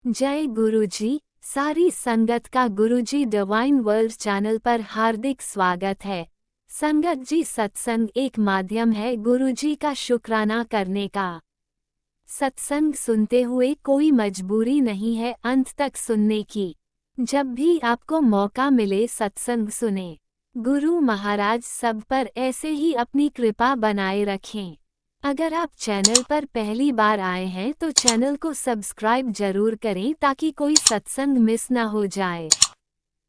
जय गुरुजी। सारी संगत का गुरुजी डिवाइन वर्ल्ड चैनल पर हार्दिक स्वागत है। संगत जी, सत्संग एक माध्यम है गुरुजी का शुक्राना करने का। सत्संग सुनते हुए कोई मजबूरी नहीं है अंत तक सुनने की। जब भी आपको मौका मिले सत्संग सुने। गुरु महाराज सब पर ऐसे ही अपनी कृपा बनाए रखें। अगर आप चैनल पर पहली बार आए हैं तो चैनल को सब्सक्राइब जरूर करें ताकि कोई सत्संग मिस ना हो जाए।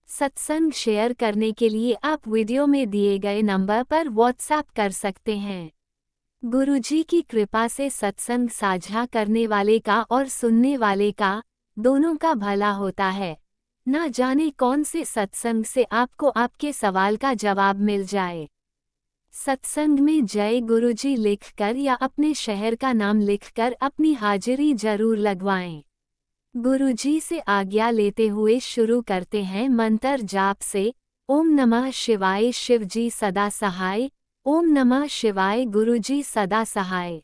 सत्संग शेयर करने के लिए आप वीडियो में दिए गए नंबर पर व्हाट्सएप कर सकते हैं। गुरुजी की कृपा से सत्संग साझा करने वाले का और सुनने वाले का दोनों का भला होता है। ना जाने कौन से सत्संग से आपको आपके सवाल का जवाब मिल जाए। सत्संग में जय गुरुजी लिखकर या अपने शहर का नाम लिखकर अपनी हाजिरी जरूर लगवाएं। गुरुजी से आज्ञा लेते हुए शुरू करते हैं मंत्र जाप से। ओम नमः शिवाय शिवजी सदा सहाय। ओम नमः शिवाय गुरुजी सदा सहाय।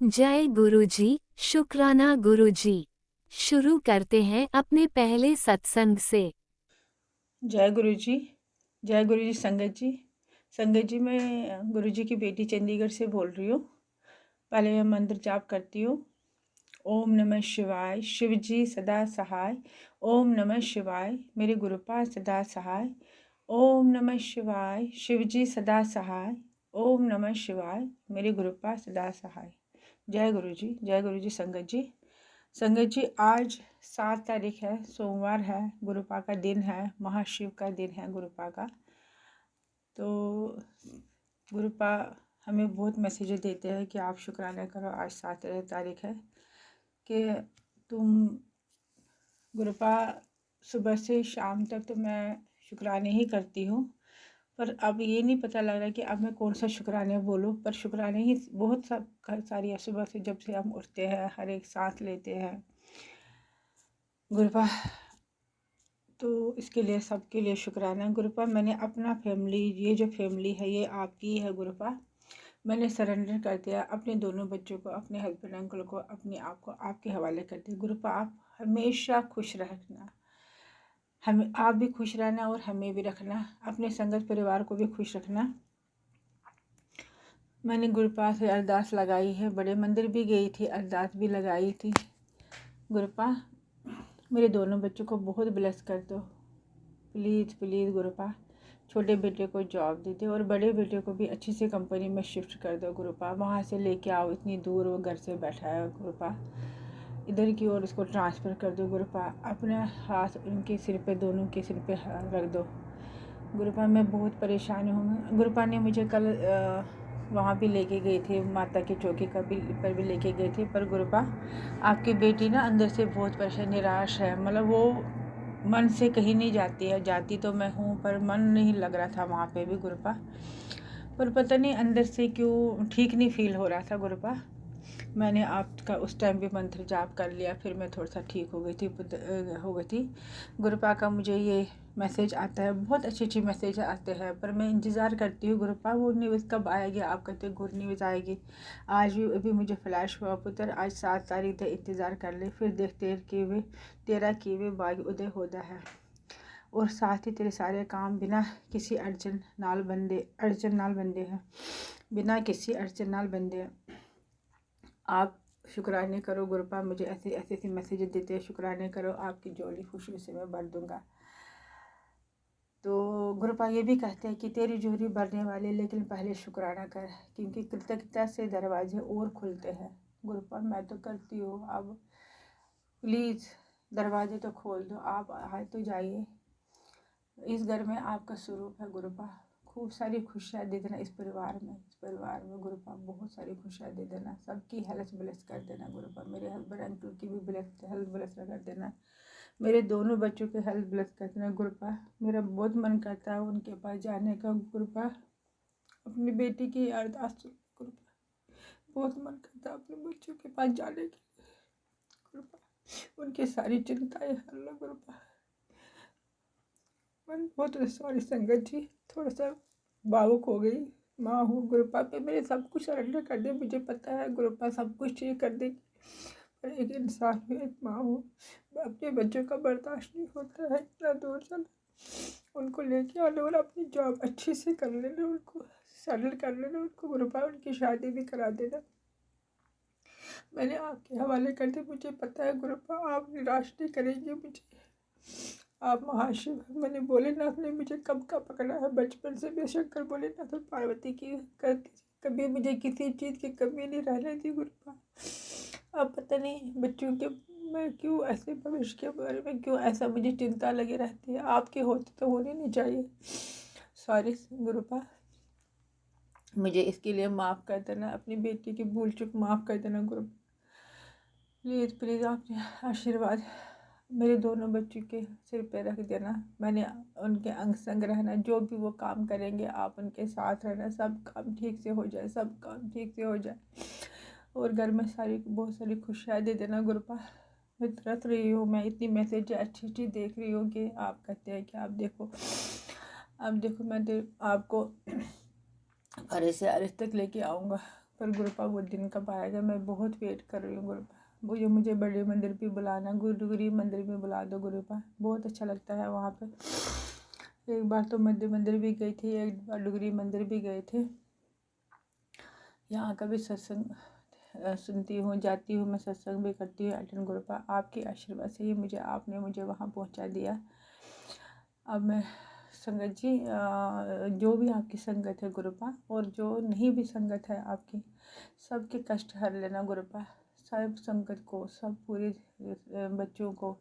जय गुरुजी, शुक्राना गुरुजी। शुरू करते हैं अपने पहले सत्संग से। जय गुरु जी। जय गुरु जी। संगत जी, मैं गुरु जी की बेटी चंडीगढ़ से बोल रही हूँ। पहले मैं मंत्र जाप करती हूँ। ओम नमः शिवाय शिव जी सदा सहाय। ओम नमः शिवाय मेरे गुरुपा सदा सहाय। ओम नमः शिवाय शिव जी सदा सहाय। ओम नमः शिवाय मेरे गुरुपा सदा सहाय। जय गुरु जी। जय गुरु जी। संगत जी, आज 7 तारीख है, सोमवार है, गुरुपा का दिन है, महाशिव का दिन है गुरुपा का। तो गुरुपा हमें बहुत मैसेज देते हैं कि आप शुक्राना करो। आज 7 तारीख है कि तुम गुरुपा सुबह से शाम तक तो मैं शुक्राने ही करती हूँ, पर अब ये नहीं पता लग रहा कि अब मैं कौन सा शुक्राने बोलूँ। पर शुक्राने ही बहुत सारी है। सुबह से जब से हम उठते हैं, हर एक सांस लेते हैं गुरुपा, तो इसके लिए सबके लिए शुक्राना गुरुपा। मैंने अपना फैमिली, ये जो फैमिली है ये आपकी है गुरुपा। मैंने सरेंडर कर दिया अपने दोनों बच्चों को, अपने हस्बैंड अंकल को, अपने आप को आपके हवाले कर दिया गुरुपा। आप हमेशा खुश रखना, हमें आप भी खुश रहना और हमें भी रखना, अपने संगत परिवार को भी खुश रखना। मैंने गुरुपा से अरदास लगाई है, बड़े मंदिर भी गई थी, अरदास भी लगाई थी। गुरुपा मेरे दोनों बच्चों को बहुत ब्लेस कर दो प्लीज़ प्लीज़ गुरुपा। छोटे बेटे को जॉब दे दो और बड़े बेटे को भी अच्छी सी कंपनी में शिफ्ट कर दो गुरुपा। वहाँ से लेके आओ, इतनी दूर वो घर से बैठा है गुरुपा, इधर की ओर उसको ट्रांसफ़र कर दो गुरुपा। अपना हाथ उनके सिर पे, दोनों के सिर पे रख दो गुरुपा। मैं बहुत परेशान हूँ। गुरुपा ने मुझे कल वहाँ भी लेके गए थे, माता की चौकी का भी पर भी लेके गए थे। पर गुरुपा आपकी बेटी ना अंदर से बहुत परेशान, निराश है। मतलब वो मन से कहीं नहीं जाती है। जाती तो मैं हूँ पर मन नहीं लग रहा था वहाँ पे भी गुरुपा। पर पता नहीं अंदर से क्यों ठीक नहीं फील हो रहा था गुरुपा। मैंने आपका उस टाइम भी मंत्र जाप कर लिया, फिर मैं थोड़ा सा ठीक हो गई थी गुरुपा का। मुझे ये मैसेज आता है, बहुत अच्छी मैसेज आते हैं, पर मैं इंतज़ार करती हूँ गुरुपा वो न्यूज़ कब आएगी। आप कहते हो गुड न्यूज़ आएगी। आज भी अभी मुझे फ्लैश हुआ पुत्र, आज 7 तारीख है, इंतज़ार कर ले, फिर देखते कि वे तेरा किए भाग्य उदय होता है। और साथ ही तेरे सारे काम बिना किसी अड़चन नाल बंदे हैं, बिना किसी अड़चन नाल बंदे हैं। आप शुक्राने करो गुरुपा, मुझे ऐसे मैसेज देते हैं, शुक्राने करो, आपकी जोड़ी खुशियों से मैं भर दूंगा। तो गुरुपा ये भी कहते हैं कि तेरी जोड़ी भरने वाले, लेकिन पहले शुक्राना कर, क्योंकि कृतज्ञता से दरवाजे और खुलते हैं गुरुपा। मैं तो करती हूँ, अब प्लीज़ दरवाजे तो खोल दो, आप आए तो जाइए। इस घर में आपका स्वरूप है गुरुपा। खूब सारी खुशियाँ दे देना इस परिवार में गुरुपा, बहुत सारी खुशियाँ दे देना, सबकी हेल्थ ब्लेस कर देना गुरुपा। मेरे हस्बैंड अंकल की भी हेल्थ ब्लेस कर देना, मेरे दोनों बच्चों के हेल्थ ब्लेस कर देना गुरुपा। मेरा बहुत मन करता है उनके पास जाने का गुरुपा, अपनी बेटी की अरदास गुरुपा, बहुत मन करता है अपने बच्चों के पास जाने की गुरुपा, उनकी सारी चिंताएं हर लो गुरुपा। मैं बहुत सॉरी संगत जी, थोड़ा सा भावुक हो गई। माँ हूँ गुरुपा पे मेरे सब कुछ सरेंडर कर दे, मुझे पता है गुरुपा सब कुछ ठीक कर देगी, पर एक इंसान हूँ, एक माँ हूँ, अपने बच्चों का बर्दाश्त नहीं होता है इतना दूर जाना। उनको लेके आना और अपनी जॉब अच्छे से कर लेना, उनको सेटल कर लेना, उनको गुरुपा उनकी शादी भी करा देना। मैंने आपके हवाले कर दी। मुझे पता है गुरुपा आप निराश नहीं करेंगे मुझे। आप महाशिव। मैंने भोलेनाथ ने मुझे कब का पकड़ा है। बचपन से मैं शंकर भोलेनाथ और पार्वती की करती, कभी मुझे किसी चीज़ की कमी नहीं रहने दी गुरुपा। अब पता नहीं बच्चों के मैं क्यों ऐसे भविष्य के बारे में क्यों ऐसा मुझे चिंता लगी रहती है। आपके होते तो होनी नहीं चाहिए। सॉरी गुरुपा, मुझे इसके लिए माफ़ कर देना। अपनी बेटी की भूल चूक माफ़ कर देना गुरुपा। प्लीज़ प्लीज़ आपने आशीर्वाद मेरे दोनों बच्चों के सिर पे रख देना। मैंने उनके अंग संग रहना, जो भी वो काम करेंगे आप उनके साथ रहना। सब काम ठीक से हो जाए, सब काम ठीक से हो जाए, और घर में बहुत सारी खुशियाँ दे देना गुरुपा। मैं तरस रही हूँ, मैं इतनी मैसेज अच्छी अच्छी देख रही हूँ कि आप कहते हैं कि आप देखो मैं आपको अरे से अरे तक लेके आऊँगा। पर गुरुपा वो दिन कब आएगा, मैं बहुत वेट कर रही हूँ गुरुपा। मुझे बड़े मंदिर भी बुलाना, गुरुगिरी मंदिर भी बुला दो गुरुपा। बहुत अच्छा लगता है वहाँ पे। एक बार तो मध्य मंदिर भी गई थी, एक बार डुगरी मंदिर भी गए थे। यहाँ का भी सत्संग सुनती हूँ, जाती हूँ, मैं सत्संग भी करती हूँ अटेंड गुरुपा। आपके आशीर्वाद से ही आपने मुझे वहाँ पहुँचा दिया। अब मैं संगत जी, जो भी आपकी संगत है गुरुपा, और जो नहीं भी संगत है आपकी, सबके कष्ट हर लेना गुरुपा। सब संगत को, सब पूरे बच्चों को,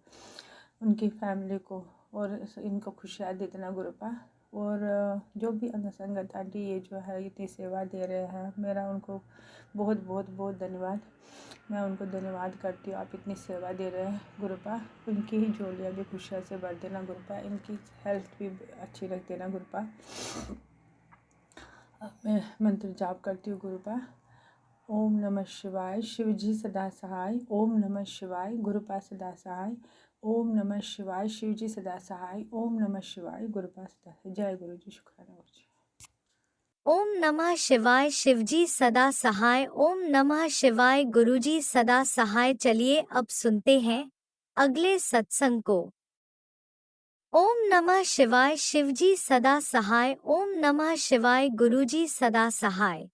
उनकी फैमिली को, और इनको खुशियाँ दे देना गुरुपा। और जो भी अंग संगत आंटी ये जो है इतनी सेवा दे रहे हैं, मेरा उनको बहुत बहुत बहुत धन्यवाद। मैं उनको धन्यवाद करती हूँ। आप इतनी सेवा दे रहे हैं गुरुपा। उनकी ही झोलियाँ भी खुशियाँ से भर देना गुरुपा। इनकी हेल्थ भी अच्छी रख देना गुरुपा। अब मैं मंत्र जाप करती हूँ गुरुपा। ओम नमः शिवाय, शिव जी सदा सहाय। ओम नमः शिवाय, गुरुपा सदा सहाय। ओम नमः शिवाय, शिव जी सदा सहाय। ओम नमः शिवाय, गुरुपा सदा सहाय। जय गुरु जी, शुक्राना गुरु जी। ओम नमः शिवाय, शिवजी सदा सहाय। ओम नमः शिवाय, गुरुजी सदा सहाय। चलिए अब सुनते हैं अगले सत्संग को। ओम नमः शिवाय, शिवजी सदा सहाय। ओम नमः शिवाय, गुरुजी सदा सहाय।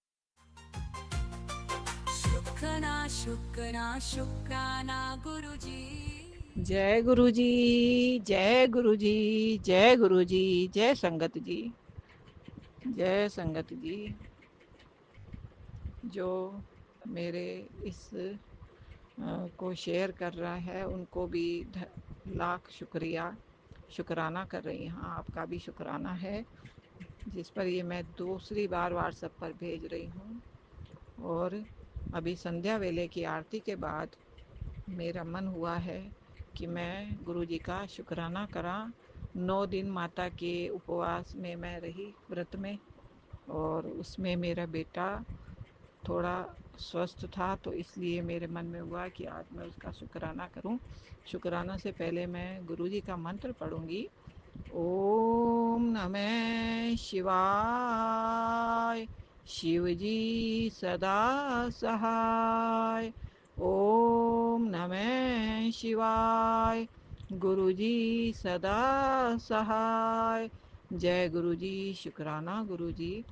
शुक्राना शुक्राना शुक्राना गुरुजी। जय गुरु जी, जय गुरु जी, जय गुरु जी, जय संगत जी, जय संगत जी। जो मेरे इस को शेयर कर रहा है उनको भी लाख शुक्राना कर रही हूँ। आपका भी शुक्राना है, जिस पर ये मैं दूसरी बार व्हाट्सएप पर भेज रही हूँ। और अभी संध्या वेले की आरती के बाद मेरा मन हुआ है कि मैं गुरुजी का शुक्राना करा। 9 दिन माता के उपवास में मैं रही, व्रत में, और उसमें मेरा बेटा थोड़ा स्वस्थ था, तो इसलिए मेरे मन में हुआ कि आज मैं उसका शुक्राना करूं। शुक्राना से पहले मैं गुरुजी का मंत्र पढ़ूंगी। ओम नमः शिवाय, शिवजी सदा सहाय। ओम नमः शिवाय, गुरुजी सदा सहाय। जय गुरुजी, शुक्राना गुरुजी।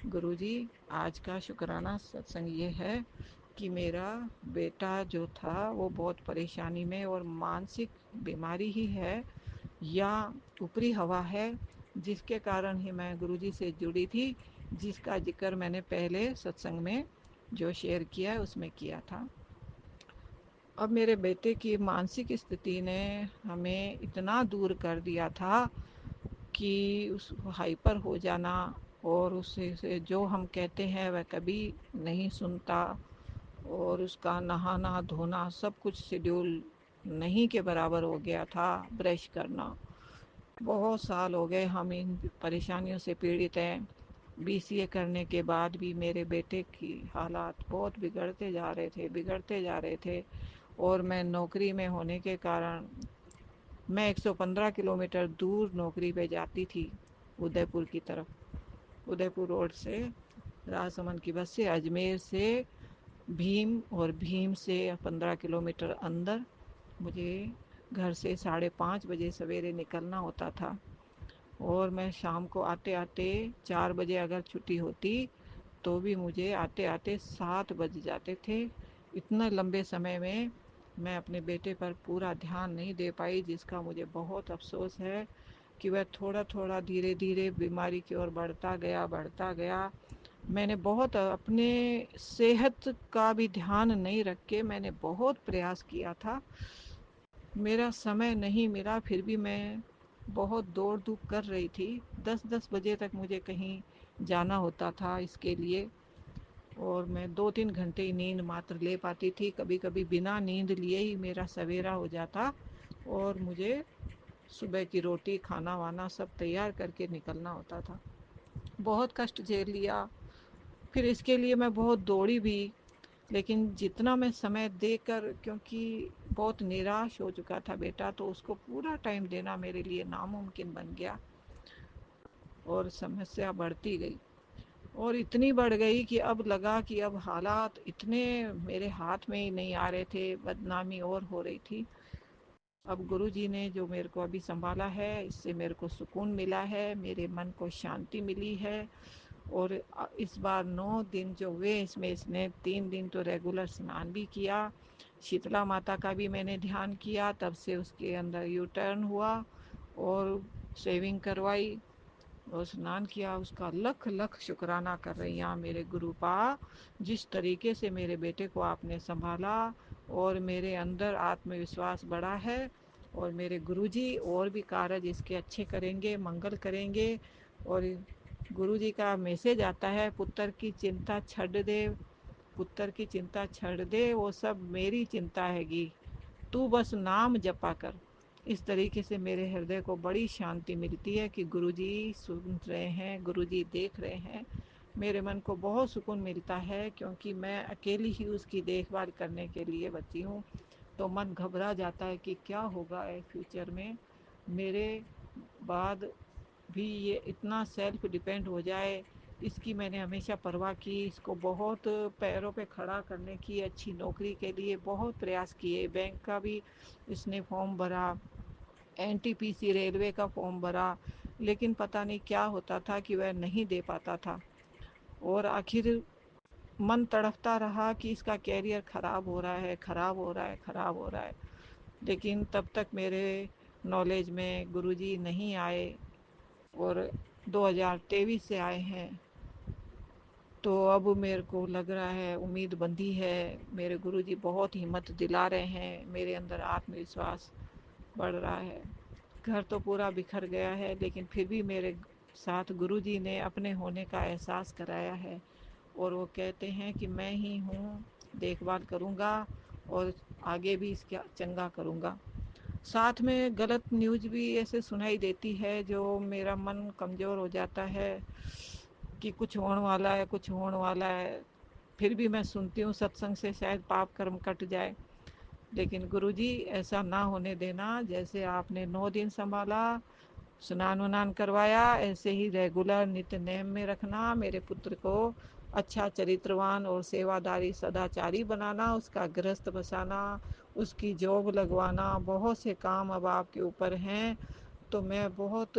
गुरुजी, आज का शुक्राना सत्संग ये है कि मेरा बेटा जो था वो बहुत परेशानी में, और मानसिक बीमारी ही है या ऊपरी हवा है, जिसके कारण ही मैं गुरुजी से जुड़ी थी, जिसका जिक्र मैंने पहले सत्संग में जो शेयर किया है उसमें किया था। अब मेरे बेटे की मानसिक स्थिति ने हमें इतना दूर कर दिया था कि उसको हाइपर हो जाना, और उससे जो हम कहते हैं वह कभी नहीं सुनता, और उसका नहाना धोना सब कुछ शेड्यूल नहीं के बराबर हो गया था। ब्रश करना, बहुत साल हो गए हम इन परेशानियों से पीड़ित हैं। बीसीए करने के बाद भी मेरे बेटे की हालात बहुत बिगड़ते जा रहे थे। और मैं नौकरी में होने के कारण मैं 115 किलोमीटर दूर नौकरी पे जाती थी, उदयपुर की तरफ। उदयपुर रोड से राजसमंद की बस से, अजमेर से भीम, और भीम से 15 किलोमीटर अंदर मुझे घर से 5:30 बजे सवेरे निकलना होता था, और मैं शाम को आते आते 4 बजे अगर छुट्टी होती तो भी मुझे आते आते 7 बज जाते थे। इतना लंबे समय में मैं अपने बेटे पर पूरा ध्यान नहीं दे पाई, जिसका मुझे बहुत अफसोस है कि वह थोड़ा थोड़ा धीरे धीरे बीमारी की ओर बढ़ता गया। मैंने बहुत अपने सेहत का भी ध्यान नहीं रख के मैंने बहुत प्रयास किया था, मेरा समय नहीं मिला, फिर भी मैं बहुत दौड़ धूप कर रही थी। 10-10 बजे तक मुझे कहीं जाना होता था इसके लिए, और मैं 2-3 घंटे ही नींद मात्र ले पाती थी। कभी कभी बिना नींद लिए ही मेरा सवेरा हो जाता, और मुझे सुबह की रोटी खाना वाना सब तैयार करके निकलना होता था। बहुत कष्ट झेल लिया, फिर इसके लिए मैं बहुत दौड़ी भी, लेकिन जितना मैं समय देकर, क्योंकि बहुत निराश हो चुका था बेटा, तो उसको पूरा टाइम देना मेरे लिए नामुमकिन बन गया, और समस्या बढ़ती गई, और इतनी बढ़ गई कि अब लगा कि अब हालात इतने मेरे हाथ में ही नहीं आ रहे थे, बदनामी और हो रही थी। अब गुरुजी ने जो मेरे को अभी संभाला है, इससे मेरे को सुकून मिला है, मेरे मन को शांति मिली है। और इस बार 9 दिन जो हुए, इसमें इसने 3 दिन तो रेगुलर स्नान भी किया, शीतला माता का भी मैंने ध्यान किया, तब से उसके अंदर यू टर्न हुआ, और शेविंग करवाई और स्नान किया। उसका लख लख शुक्राना कर रही हैं मेरे गुरुपा, जिस तरीके से मेरे बेटे को आपने संभाला, और मेरे अंदर आत्मविश्वास बढ़ा है, और मेरे गुरुजी और भी कार्य इसके अच्छे करेंगे, मंगल करेंगे। और गुरुजी का मैसेज आता है, पुत्र की चिंता छड़ दे, पुत्र की चिंता छड़ दे, वो सब मेरी चिंता हैगी, तू बस नाम जपा कर। इस तरीके से मेरे हृदय को बड़ी शांति मिलती है कि गुरुजी सुन रहे हैं, गुरुजी देख रहे हैं। मेरे मन को बहुत सुकून मिलता है, क्योंकि मैं अकेली ही उसकी देखभाल करने के लिए बची हूँ, तो मन घबरा जाता है कि क्या होगा फ्यूचर में, मेरे बाद भी ये इतना सेल्फ डिपेंड हो जाए। इसकी मैंने हमेशा परवाह की, इसको बहुत पैरों पे खड़ा करने की, अच्छी नौकरी के लिए बहुत प्रयास किए, बैंक का भी इसने फॉर्म भरा, एनटीपीसी रेलवे का फॉर्म भरा, लेकिन पता नहीं क्या होता था कि वह नहीं दे पाता था, और आखिर मन तड़पता रहा कि इसका कैरियर खराब हो रहा है, खराब हो रहा है, खराब हो रहा है। लेकिन तब तक मेरे नॉलेज में गुरुजी नहीं आए, और 2023 से आए हैं, तो अब मेरे को लग रहा है उम्मीद बंधी है। मेरे गुरुजी बहुत हिम्मत दिला रहे हैं, मेरे अंदर आत्मविश्वास बढ़ रहा है। घर तो पूरा बिखर गया है, लेकिन फिर भी मेरे साथ गुरुजी ने अपने होने का एहसास कराया है, और वो कहते हैं कि मैं ही हूँ, देखभाल करूँगा, और आगे भी इसका चंगा करूँगा। साथ में गलत न्यूज़ भी ऐसे सुनाई देती है, जो मेरा मन कमज़ोर हो जाता है कि कुछ होने वाला है, कुछ होने वाला है। फिर भी मैं सुनती हूँ, सत्संग से शायद पाप कर्म कट जाए, लेकिन गुरुजी ऐसा ना होने देना। जैसे आपने 9 दिन संभाला, स्नान उनान करवाया, ऐसे ही रेगुलर नित्य नेम में रखना, मेरे पुत्र को अच्छा चरित्रवान और सेवादारी सदाचारी बनाना, उसका गृहस्थ बसाना, उसकी जॉब लगवाना, बहुत से काम अब आपके ऊपर हैं। तो मैं बहुत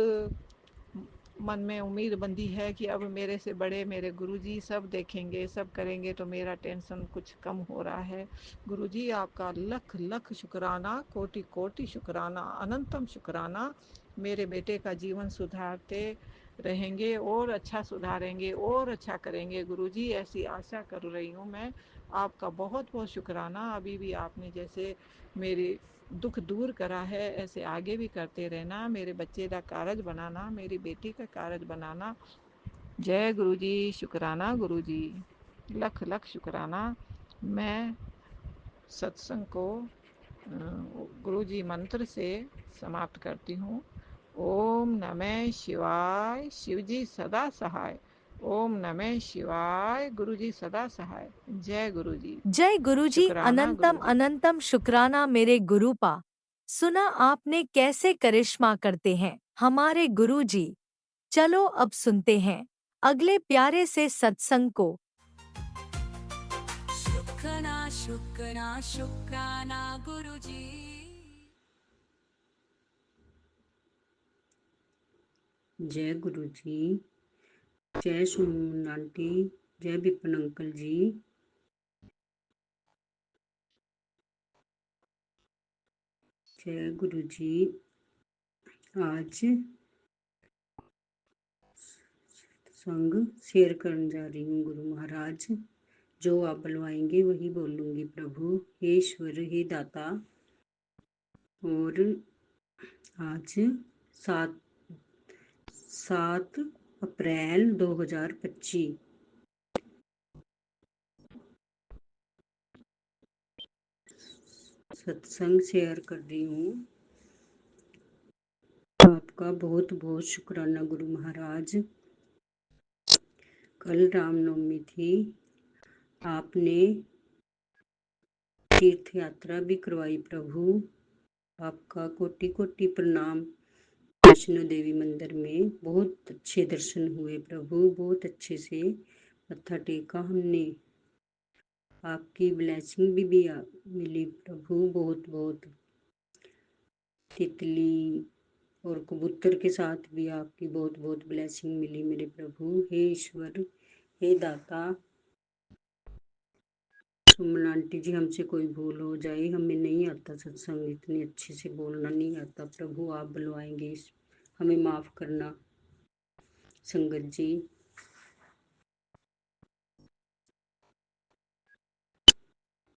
मन में उम्मीद बंधी है कि अब मेरे से बड़े मेरे गुरुजी सब देखेंगे, सब करेंगे, तो मेरा टेंशन कुछ कम हो रहा है। गुरुजी आपका लख लख शुक्राना, कोटि कोटि शुक्राना, अनंतम शुक्राना। मेरे बेटे का जीवन सुधारते रहेंगे, और अच्छा सुधारेंगे, और अच्छा करेंगे गुरुजी, ऐसी आशा कर रही हूँ मैं। आपका बहुत बहुत शुक्राना। अभी भी आपने जैसे मेरी दुख दूर करा है, ऐसे आगे भी करते रहना, मेरे बच्चे का कारज बनाना, मेरी बेटी का कारज बनाना। जय गुरुजी, शुक्राना गुरुजी, लख लख शुक्राना। मैं सत्संग को गुरुजी मंत्र से समाप्त करती हूँ। ओम नमः शिवाय, शिवजी सदा सहाय। ओम नमः शिवाय, गुरुजी सदा सहाय। जय गुरुजी, जय गुरुजी, शुक्राना अनंतम गुरुजी। अनंतम शुक्राना मेरे गुरुपा। सुना आपने कैसे करिश्मा करते हैं हमारे गुरुजी। चलो अब सुनते हैं अगले प्यारे से सत्संग को। शुक्राना शुक्राना शुक्राना गुरुजी। जय गुरु जी। जय सुमन आंटी, जय विपिन अंकल जी। जय गुरु जी। आज संग शेयर करने जा रही हूँ। गुरु महाराज, जो आप बुलवाएंगे वही बोलूँगी प्रभु। हे ईश्वर, हे दाता। और आज 7 अप्रैल 2025 सत्संग शेयर कर रही हूँ। आपका बहुत बहुत शुक्राना गुरु महाराज। कल रामनवमी थी, आपने तीर्थ यात्रा भी करवाई प्रभु। आपका कोटि कोटि प्रणाम। वैष्णो देवी मंदिर में बहुत अच्छे दर्शन हुए प्रभु, बहुत अच्छे से मत्था टेका हमने। आपकी ब्लेसिंग भी मिली प्रभु, बहुत बहुत। तितली और कबूतर के साथ भी आपकी बहुत बहुत ब्लेसिंग मिली मेरे प्रभु। हे ईश्वर, हे दाता। सुमन आंटी जी, हमसे कोई भूल हो जाए, हमें नहीं आता सत्संग इतने अच्छे से बोलना नहीं आता प्रभु, आप बुलवाएंगे, हमें माफ़ करना संगत जी।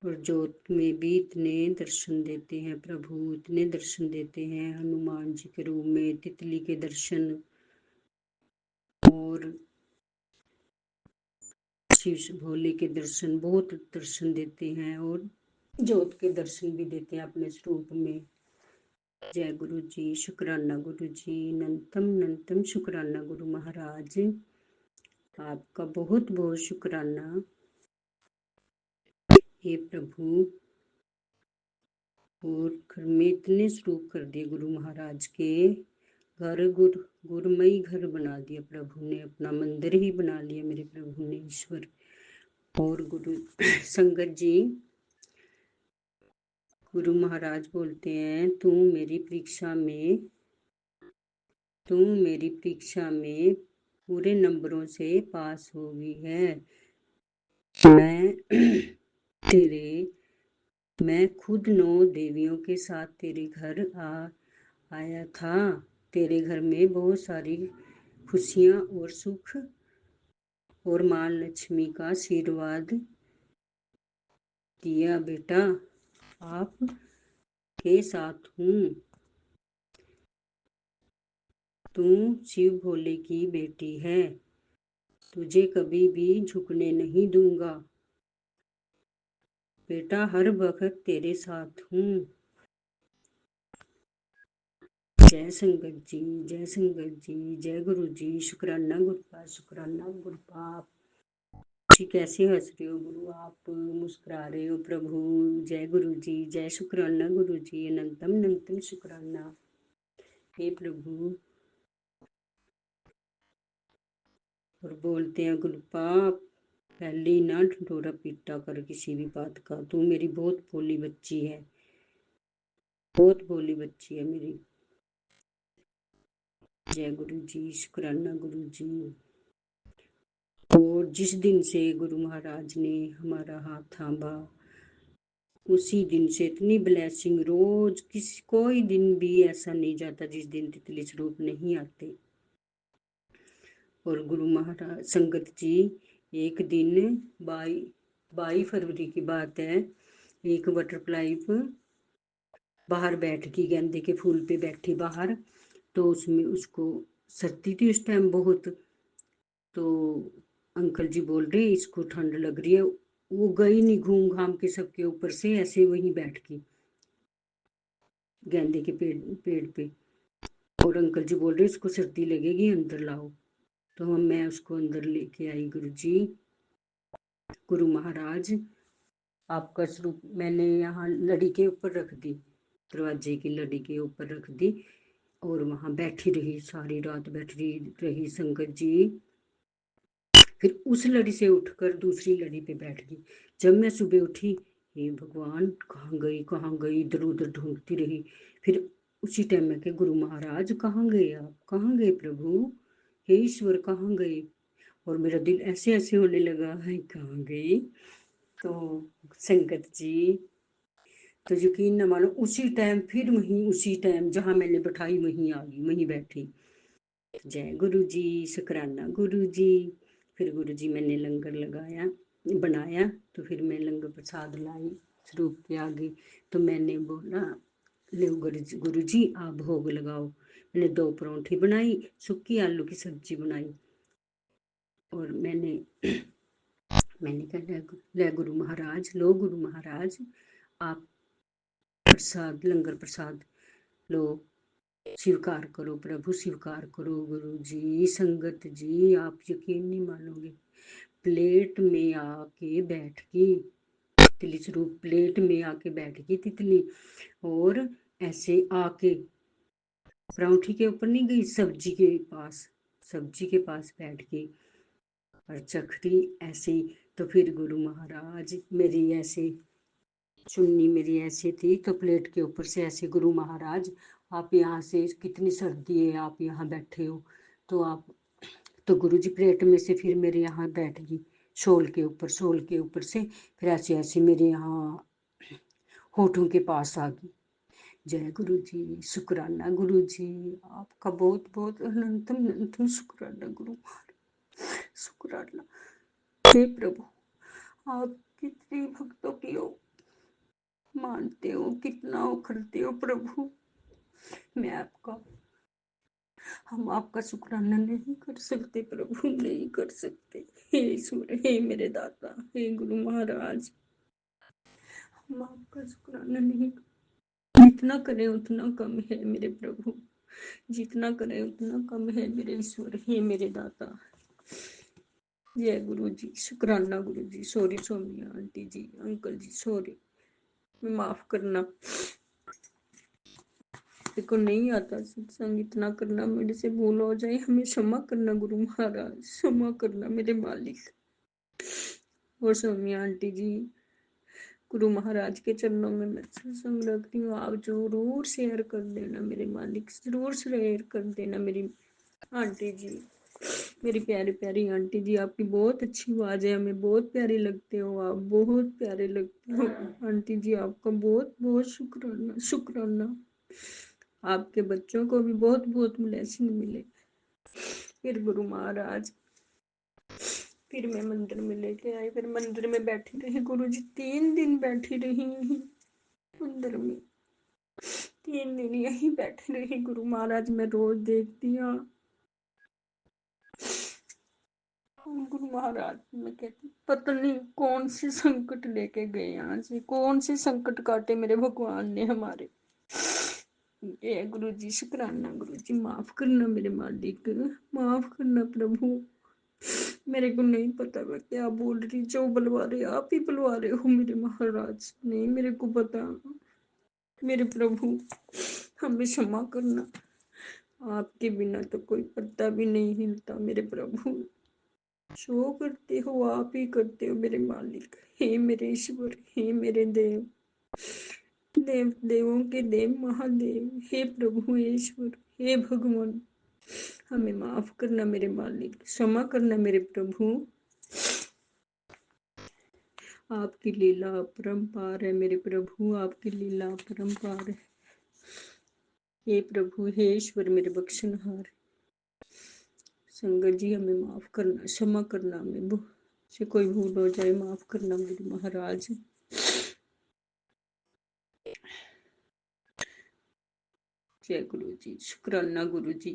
और जोत में भी इतने दर्शन देते हैं प्रभु, इतने दर्शन देते हैं। हनुमान जी के रूप में तितली के दर्शन, और शिव भोले के दर्शन, बहुत दर्शन देते हैं। और जोत के दर्शन भी देते हैं अपने स्वरूप में। जय गुरु जी, शुक्राना गुरु जी, नंतम नंतम शुक्राना गुरु महाराज। आपका बहुत बहुत शुक्राना हे प्रभु। और घर में इतने स्वरूप कर दिए गुरु महाराज के। घर गुरमयी घर बना दिया प्रभु ने, अपना मंदिर ही बना लिया मेरे प्रभु ने, ईश्वर। और गुरु संगत जी, गुरु महाराज बोलते हैं, तू मेरी परीक्षा में पूरे नंबरों से पास हो गई है। मैं खुद 9 देवियों के साथ तेरे घर आया था। तेरे घर में बहुत सारी खुशियाँ और सुख और माँ लक्ष्मी का आशीर्वाद दिया। बेटा, आप के साथ हूँ। तू शिव भोले की बेटी है, तुझे कभी भी झुकने नहीं दूंगा। बेटा, हर वक्त तेरे साथ हूँ। जय संगत जी, जय संगत जी, जय गुरु जी। शुक्राना गुरुपा, शुक्राना गुरुपा। जी कैसे हंस रहे हो गुरु, आप मुस्कुरा रहे हो प्रभु। जय गुरु जी, जय शुक्राना गुरु जी, अनंतम अनंतम शुक्राना हे प्रभु। और बोलते हैं गुरुपा, पहले ही ना ढिंढोरा पीटा कर किसी भी बात का। तू मेरी बहुत भोली बच्ची है, बहुत भोली बच्ची है मेरी। जय गुरु जी, शुक्राना गुरु जी। और जिस दिन से गुरु महाराज ने हमारा हाथ थामा, उसी दिन से इतनी ब्लेसिंग रोज, कोई दिन भी ऐसा नहीं जाता जिस दिन तितली स्वरूप नहीं आते। और गुरु महाराज संगत जी, एक दिन 22 फरवरी की बात है, एक बटरफ्लाई बाहर बैठ गई, गेंदे के फूल पे बैठी बाहर। तो उसमें उसको सर्दी थी उस टाइम बहुत। तो अंकल जी बोल रहे इसको ठंड लग रही है। वो गई नहीं घूम घाम के सबके ऊपर से, ऐसे वहीं बैठ गई गेंदे के पेड़ पे। और अंकल जी बोल रहे इसको सर्दी लगेगी, अंदर लाओ। तो मैं उसको अंदर लेके आई। गुरु जी, गुरु महाराज, आपका स्वरूप मैंने यहाँ लड़ी के ऊपर रख दी, दरवाजे की लड़ी के ऊपर रख दी। और वहाँ बैठी रही, सारी रात बैठी रही संगत जी। फिर उस लड़ी से उठकर दूसरी लड़ी पे बैठ गई। जब मैं सुबह उठी, हे भगवान कहाँ गई, इधर उधर ढूंढती रही। फिर उसी टाइम में के गुरु महाराज कहाँ गए आप, कहाँ गए प्रभु। हे ईश्वर कहाँ गए, और मेरा दिल ऐसे ऐसे होने लगा है कहाँ गए। तो संगत जी, तो यकीन न मानो उसी टाइम फिर वहीं उसी टाइम जहाँ मैंने बैठाई वहीं आ गई, वहीं बैठी। जय गुरु जी, शुक्राना गुरु जी। फिर गुरु जी मैंने लंगर लगाया बनाया, तो फिर मैं लंगर प्रसाद लाई स्वरूप के आगे। तो मैंने बोला ले गुरु जी आप भोग लगाओ। मैंने 2 परौंठी बनाई, सूखी आलू की सब्जी बनाई, और मैंने मैंने कहा ले गुरु महाराज, लो गुरु महाराज आप प्रसाद, लंगर प्रसाद लो, स्वीकार करो प्रभु, स्वीकार करो गुरु जी। संगत जी आप यकीन नहीं मानोगे, प्लेट में आके बैठ गई तितली स्वरूप, प्लेट में आके बैठ गई तितली, और ऐसे आके परौंठी के ऊपर नहीं गई, सब्जी के पास बैठ गई और चखती ऐसे ही। तो फिर गुरु महाराज मेरी ऐसे चुन्नी मेरी ऐसे थी, तो प्लेट के ऊपर से ऐसे गुरु महाराज आप यहाँ से, कितनी सर्दी है आप यहाँ बैठे हो, तो आप, तो गुरु जी प्लेट में से फिर मेरे यहाँ बैठ गई शोल के ऊपर से फिर ऐसे ऐसे मेरे यहाँ होठों के पास आ गई। जय गुरु जी, शुक्राना गुरु जी, आपका बहुत बहुत अनंतम अनंतम शुक्राना गुरु महाराज, शुक्राना। हे प्रभु आप कितनी भक्तों की हो, मानते हो, कितना वो करते हो प्रभु, मैं आपका, हम आपका शुक्राना नहीं कर सकते प्रभु, नहीं कर सकते। हे ईश्वर, हे मेरे दाता, हे गुरु महाराज, हम आपका शुक्राना नहीं, जितना करें उतना कम है मेरे प्रभु, जितना करें उतना कम है मेरे ईश्वर, हे मेरे दाता। जय गुरु जी, शुक्राना गुरु जी। सॉरी सोनिया आंटी जी, अंकल जी सॉरी, माफ करना, मेरे को नहीं आता सत्संग इतना करना, मेरे से भूल हो जाए हमें क्षमा करना गुरु महाराज, क्षमा करना मेरे मालिक। और सोनिया आंटी जी, गुरु महाराज के चरणों में मैं सत्संग रखती हूँ, आप जरूर शेयर कर देना मेरे मालिक, जरूर शेयर कर देना मेरी आंटी जी, मेरी प्यारी प्यारी आंटी जी। आपकी बहुत अच्छी आवाज़ है, हमें बहुत प्यारे लगते हो आप, बहुत प्यारे लगते हो आंटी जी, आपका बहुत बहुत शुक्राना, शुक्राना। आपके बच्चों को भी बहुत बहुत ब्लेसिंग मिले। फिर गुरु महाराज, फिर मैं मंदिर में लेके आई, फिर मंदिर में बैठी रही गुरु जी, 3 दिन बैठी रही मंदिर में, 3 दिन यहीं बैठी रही गुरु महाराज। मैं रोज देखती हूँ गुरु महाराज, मैं कहती पता नहीं कौन से संकट लेके गए यहाँ से, कौन से संकट काटे मेरे भगवान ने हमारे। ये गुरु जी, शुक्राना गुरु जी, माफ करना मेरे मालिक, माफ करना प्रभु, मेरे को नहीं पता मैं क्या बोल रही, जो बुलवा रहे आप ही बुलवा रहे हो मेरे महाराज, नहीं मेरे को पता मेरे प्रभु, हमें क्षमा करना, आपके बिना तो कोई पत्ता भी नहीं हिलता मेरे प्रभु, जो करते हो आप ही करते हो मेरे मालिक, हे मेरे ईश्वर, हे मेरे देव, देव देवों के देव महादेव, हे प्रभु ईश्वर, हे भगवान, हमें माफ करना मेरे मालिक, क्षमा करना मेरे प्रभु। आपकी लीला अपरंपार है मेरे प्रभु, आपकी लीला अपरंपार है, हे प्रभु, हे ईश्वर मेरे बख्शनहार। संगत जी हमें माफ करना, क्षमा करना, हमें से कोई भूल हो जाए माफ करना मेरे महाराज। जय गुरु जी, शुक्राना गुरु जी।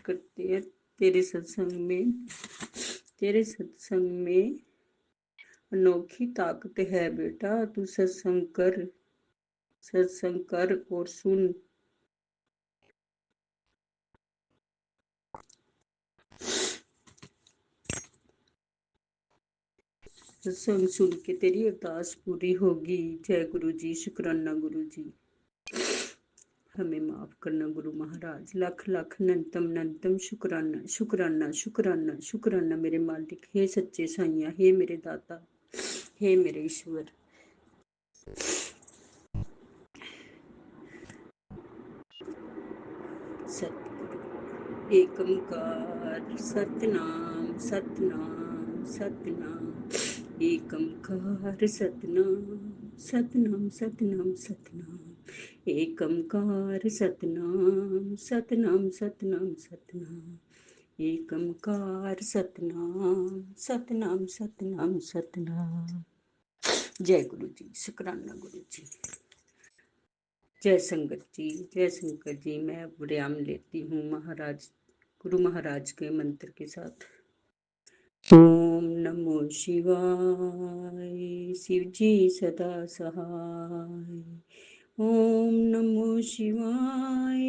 करते हैं तेरे सत्संग में अनोखी ताकत है बेटा, तू सत्संग कर और सुन। सत्संग सुन के तेरी अरदास पूरी होगी। जय गुरु जी, शुक्राना गुरु जी, हमें माफ करना गुरु महाराज, लख लख नंतम नंतम शुक्राना, शुक्राना शुक्राना शुक्राना मेरे मालिक, हे सच्चे साइया, हे मेरे दाता, हे मेरे ईश्वर। सतगुरु एक ओंकार सतनाम सतनाम सतनाम एक ओंकार सतनाम सतनाम सतनाम सतनाम एक ओंकार सतनाम सतनाम सतनाम सतनाम एक ओंकार सतनाम सतनाम सतनाम सतनाम। जय गुरु जी, शुक्राना गुरु जी। जय संगत जी, जय शंकर जी। मैं अब विराम लेती हूँ महाराज, गुरु महाराज के मंत्र के साथ। ओम नमो शिवाय, शिव जी सदा सहाय। ओम नमो शिवाय,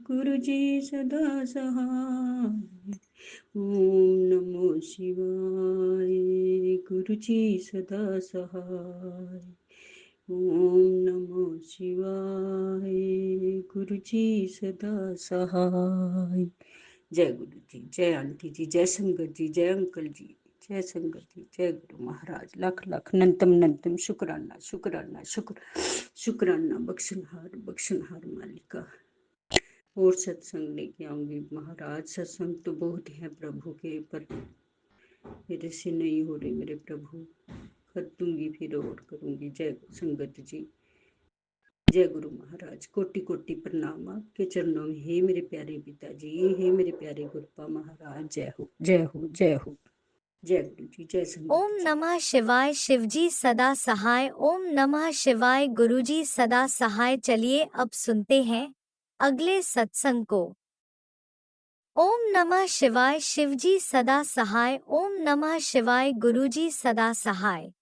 गुरु जी सदा सहाय। ओम नमो शिवाय, गुरु जी सदा सहाय। ओम नमो शिवाय, गुरु जी सदा सहाय। जय गुरु जी, जय आंटी जी, जय संगत जी, जय अंकल जी, जय संगत जी, जय गुरु महाराज। लख लख नंतम नंतम शुक्राना शुक्राना शुक्राना बख्शनहार बख्शनहार मालिका। और सत्संग लेके आऊंगी महाराज। सत्संग तो बहुत है प्रभु के, पर मेरे से नहीं हो रहे मेरे प्रभु। कर दूंगी फिर और करूंगी। जय संगत जी, जय गुरु महाराज। कोटि कोटि प्रणाम आपके चरणों में। हे मेरे प्यारे पिताजी, हे मेरे प्यारे गुरुपा महाराज। जय हो जय हो जय हो। जय गुरु जी, जय संगत ओम जी। नमः शिवाय, शिवजी सदा सहाय। ओम नमः शिवाय, गुरुजी सदा सहाय। चलिए अब सुनते हैं अगले सत्संग को। ओम नमः शिवाय, शिवजी सदा सहाय। ओम नमः शिवाय, गुरुजी सदा सहाय।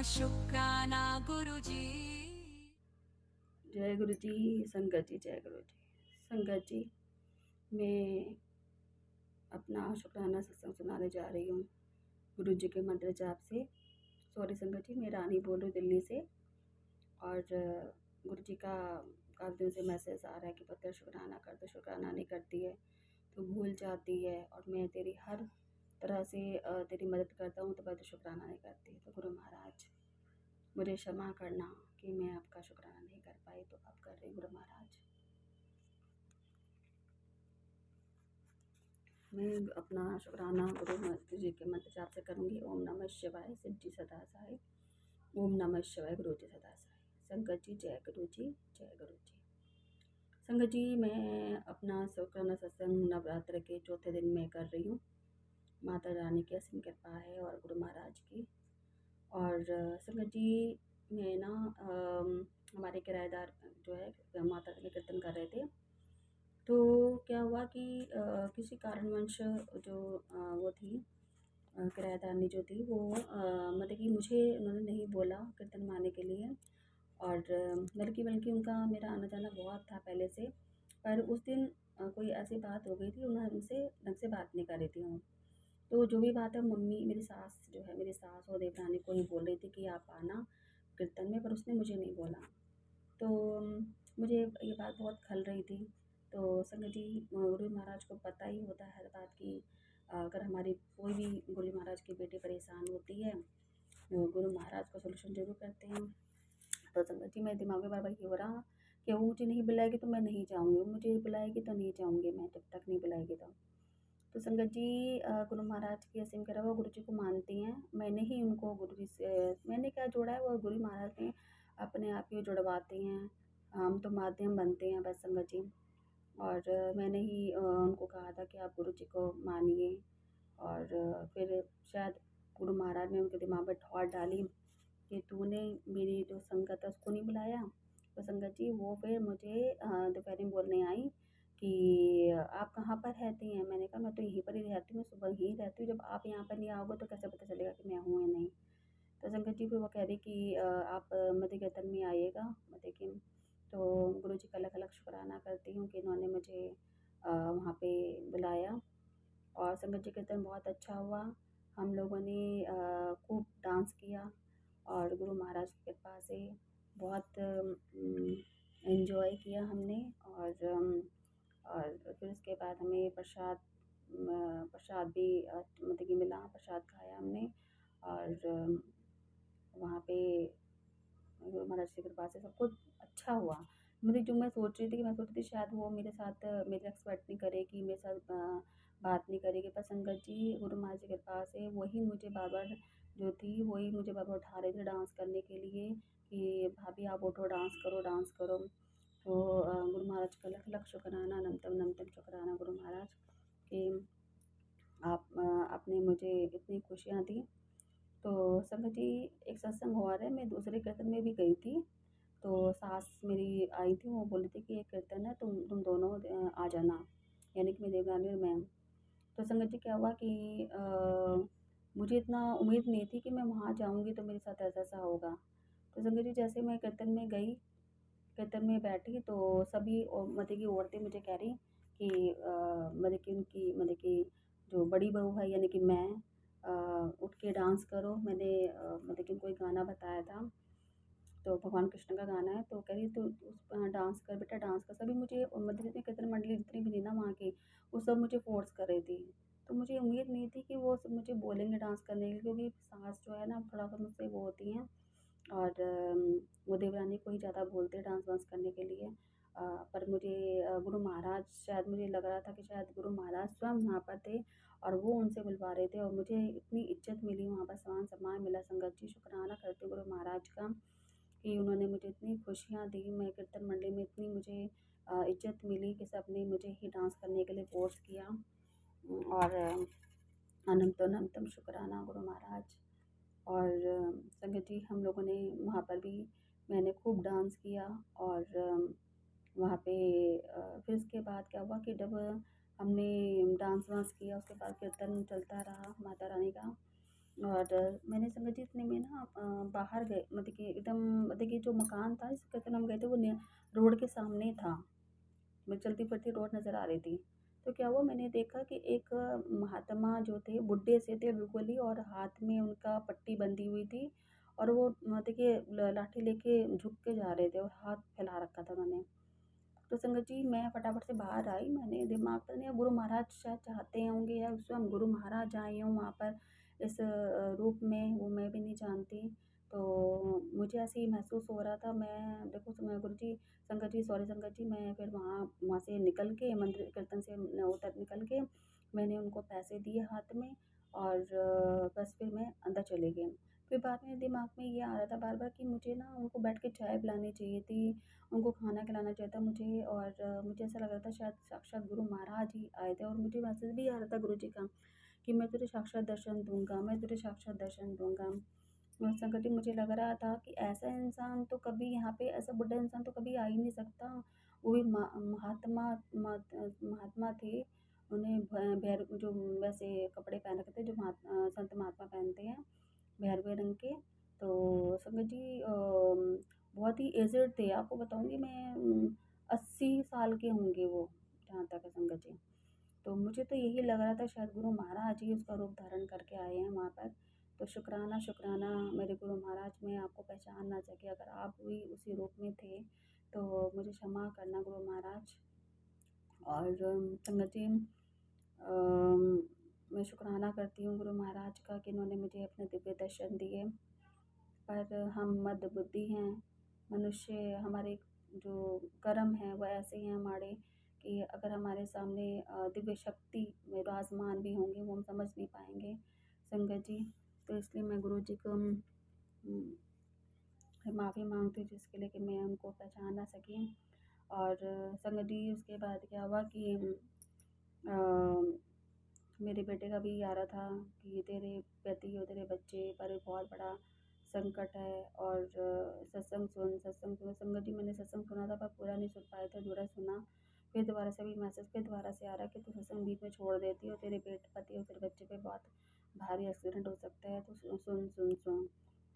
शुक्राना गुरुजी। जय गुरु जी, संगत जी, जय गुरु जी। संगत जी, मैं अपना शुक्राना सत्संग सुनाने जा रही हूँ गुरु जी के मंत्र जाप से। सॉरी संगत जी, मैं रानी बोल रही हूँ दिल्ली से। और गुरु जी का काफ़ी दिनों से मैसेज आ रहा है कि पत्र शुक्राना कर दो। शुक्राना नहीं करती है तो भूल जाती है, और मैं तेरी हर तरह से तेरी मदद करता हूँ तो पत्र शुक्राना नहीं करती। तो गुरु महाराज मुझे क्षमा करना कि मैं आपका शुक्राना नहीं कर पाई, तो अब कर रही गुरु महाराज। मैं अपना शुक्राना गुरु जी के मंत्र जाप से करूँगी। ओम नमः शिवाय, शिव जी सदा सहाय। ओम नमः शिवाय, गुरु जी सदा सहाय। संगत जी, जय गुरु जी, जय गुरु जी। संगत जी, मैं अपना शुक्राना सत्संग नवरात्र के चौथे दिन में कर रही हूँ। माता रानी की असीम कृपा है और गुरु महाराज की। और संगत जी, मैं ना हमारे किराएदार जो है माता रानी कीर्तन कर रहे थे, तो क्या हुआ कि किसी कारणवश जो वो थी किराएदारनी जो थी वो मतलब कि मुझे उन्होंने नहीं बोला कीर्तन में आने के लिए। और बल्कि उनका मेरा आना जाना बहुत था पहले से, पर उस दिन कोई ऐसी बात हो गई थी, उन्होंने हमसे ढंग से बात नहीं कर रही थी। तो जो भी बात है मम्मी, मेरी सास जो है, मेरी सास और देवरानी को ही बोल रही थी कि आप आना कीर्तन में, पर उसने मुझे नहीं बोला। तो मुझे ये बात बहुत खल रही थी। तो संगत जी, गुरु महाराज को पता ही होता है हर बात की। अगर हमारी कोई भी गुरु महाराज की बेटी परेशान होती है तो गुरु महाराज को सोल्यूशन जरूर करते हैं। तो संगत जी, मेरे दिमाग में बार बार ये हो रहा कि वो मुझे नहीं बुलाएगी तो मैं नहीं जाऊँगी, वो मुझे बुलाएगी तो नहीं जाऊँगी मैं, जब तक नहीं बुलाएगी तो संगत जी, गुरु महाराज की असीम कृपा, वो गुरु जी को मानती हैं। मैंने ही उनको गुरु जी से, मैंने क्या जोड़ा है, वो गुरु महाराज ने अपने आप ही जुड़वाते हैं। हम तो माध्यम बनते हैं बस संगत जी। और मैंने ही उनको कहा था कि आप गुरु जी को मानिए। और फिर शायद गुरु महाराज ने उनके दिमाग में ठौर डाली कि तूने मेरी जो संगत है उसको नहीं बुलाया। तो संगत जी, वो फिर मुझे दोपहर में बोलने आई कि आप कहाँ पर रहती हैं? मैंने कहा मैं तो यहीं पर ही रहती हूँ, सुबह यहीं रहती हूँ। जब आप यहाँ पर नहीं आओगे तो कैसे पता चलेगा कि मैं हूँ या नहीं। तो संगत जी, फिर वो कह रही कि आप मध्य कीर्तन में आइएगा मध्य की। तो गुरु जी का अलग अलग शुक्राना करती हूँ कि इन्होंने मुझे वहाँ पे बुलाया। और संगत जी कीर्तन बहुत अच्छा हुआ। हम लोगों ने खूब डांस किया और गुरु महाराज की कृपा से बहुत एंजॉय किया हमने। और फिर उसके बाद हमें प्रसाद भी मतलब कि मिला, प्रसाद खाया हमने। और वहाँ पे गुरु महाराज की कृपा से सब कुछ अच्छा हुआ। मतलब जो मैं सोच रही थी कि मैं सोच रही थी शायद वो मेरे साथ मेरे एक्सपेक्ट नहीं करेगी, मेरे साथ बात नहीं करेगी, पर संगत जी गुरु महाराज की कृपा से वही मुझे बार-बार जो थी वही मुझे बार-बार उठा रहे थे डांस करने के लिए कि भाभी आप उठो डांस करो, डांस करो। तो गुरु महाराज का लख-लख शुक्राना, नमतम शुक्राना गुरु महाराज कि आपने मुझे इतनी खुशियाँ दी। तो संगत जी एक सत्संग हुआ है, मैं दूसरे कीर्तन में भी गई थी। तो सास मेरी आई थी, वो बोली थी कि एक कीर्तन है, तुम दोनों आ जाना, यानी कि मैं देवरानी और मैं। तो संगत जी क्या हुआ कि मुझे इतना उम्मीद नहीं थी कि मैं वहाँ जाऊँगी तो मेरे साथ ऐसा-ऐसा होगा। तो संगत जी जैसे मैं कीर्तन में गई, कीर्तन में बैठी तो सभी मतलब कि औरतें मुझे कह रही कि मतलब कि उनकी मतलब कि जो बड़ी बहू है यानी कि मैं उठ के डांस करो। मैंने मतलब कि कोई गाना बताया था, तो भगवान कृष्ण का गाना है, तो कह रही तू उस डांस कर बेटा, डांस कर। सभी मुझे मतलब जितनी कीर्तन मंडली जितनी भी थी ना वहाँ की, वो सब मुझे फ़ोर्स कर रही थी। तो मुझे उम्मीद नहीं थी कि वो सब मुझे बोलेंगे डांस करने के लिए, क्योंकि सास जो है ना थोड़ा-सा मुझसे वो होती हैं और वो देवरानी को ही ज़्यादा बोलते हैं डांस वांस करने के लिए। पर मुझे गुरु महाराज, शायद मुझे लग रहा था कि शायद गुरु महाराज स्वयं वहाँ पर थे और वो उनसे बुलवा रहे थे और मुझे इतनी इज्जत मिली वहाँ पर, मान सम्मान मिला। संगत जी शुक्राना करती हूँ गुरु महाराज का कि उन्होंने मुझे इतनी खुशियाँ दी। मैं कीर्तन मंडली में इतनी मुझे इज्जत मिली कि सबने मुझे ही डांस करने के लिए फ़ोर्स किया। और अनंतम शुक्राना गुरु महाराज। और संगत जी हम लोगों ने वहाँ पर भी, मैंने खूब डांस किया। और वहाँ पे फिर उसके बाद क्या हुआ कि जब हमने डांस वांस किया उसके बाद कीर्तन चलता रहा माता रानी का। और मैंने संगत जी इतने में ना बाहर गए, मतलब कि एकदम, मतलब कि जो मकान था जिस कीर्तन हम गए थे वो रोड के सामने था। मैं चलती फिरती रोड नज़र आ रही थी। तो क्या हुआ, मैंने देखा कि एक महात्मा जो थे बुड्ढे से थे बिल्कुल ही, और हाथ में उनका पट्टी बंधी हुई थी और वो मतलब कि लाठी लेके झुक के जा रहे थे और हाथ फैला रखा था उन्होंने। तो संगत जी मैं फटाफट से बाहर आई, मैंने दिमाग पर नहीं, गुरु महाराज शायद चाहते होंगे या स्वयं गुरु महाराज आए हों वहाँ पर इस रूप में, वो मैं भी नहीं जानती। तो मुझे ऐसे ही महसूस हो रहा था। मैं देखो मैं गुरु जी, संगत जी सॉरी संगत जी, मैं फिर वहाँ वहाँ से निकल के मंदिर कीर्तन से उतर निकल के मैंने उनको पैसे दिए हाथ में और बस फिर मैं अंदर चले गई। फिर बाद में दिमाग में ये आ रहा था बार बार कि मुझे ना उनको बैठ के चाय पिलानी चाहिए थी, उनको खाना खिलाना चाहिए था मुझे। और मुझे ऐसा लग रहा था शायद साक्षात गुरु महाराज ही आए थे, और मुझे मैसेज भी आ रहा था गुरु जी का कि मैं तुझे साक्षात दर्शन दूंगा, मैं तुझे साक्षात दर्शन दूंगा। और संगत जी मुझे लग रहा था कि ऐसा इंसान तो कभी यहाँ पे, ऐसा बुढ़ा इंसान तो कभी आ ही नहीं सकता। वो भी महात्मा थे। उन्हें भैर जो वैसे कपड़े पहन रखे थे जो संत महात्मा पहनते हैं, भैरवे रंग के। तो संगत जी बहुत ही एजड थे, आपको बताऊँगी मैं 80 साल के होंगे वो, जहाँ तक है संगत जी। तो मुझे तो यही लग रहा था शायद गुरु महाराज ही उसका रूप धारण करके आए हैं वहाँ पर। तो शुक्राना शुक्राना मेरे गुरु महाराज, मैं आपको पहचान ना सकी, अगर आप भी उसी रूप में थे तो मुझे क्षमा करना गुरु महाराज। और संगत जी मैं शुक्राना करती हूँ गुरु महाराज का कि इन्होंने मुझे अपने दिव्य दर्शन दिए। पर हम मद बुद्धि हैं, मनुष्य, हमारे जो कर्म हैं वो ऐसे हैं हमारे कि अगर हमारे सामने दिव्य शक्ति विराजमान भी होंगे वो हम समझ नहीं पाएंगे संगत जी। तो इसलिए मैं गुरु जी को माफ़ी मांगती हूँ जिसके लिए कि मैं उनको पहचान ना सकी। और संगत जी उसके बाद क्या हुआ कि अ, मेरे बेटे का भी आ रहा था कि तेरे पति और तेरे बच्चे पर एक बहुत बड़ा संकट है। और सत्संग सुन संगत जी, मैंने सत्संग सुना था पर पूरा नहीं सुन पाए थे, अधूरा सुना। फिर दोबारा से भी मैसेज फिर दोबारा से आ रहा है कि तू सत्संग बीच में छोड़ देती हो, तेरे पति और तेरे बच्चे पे बहुत भारी एक्सीडेंट हो सकता है, तो सुन।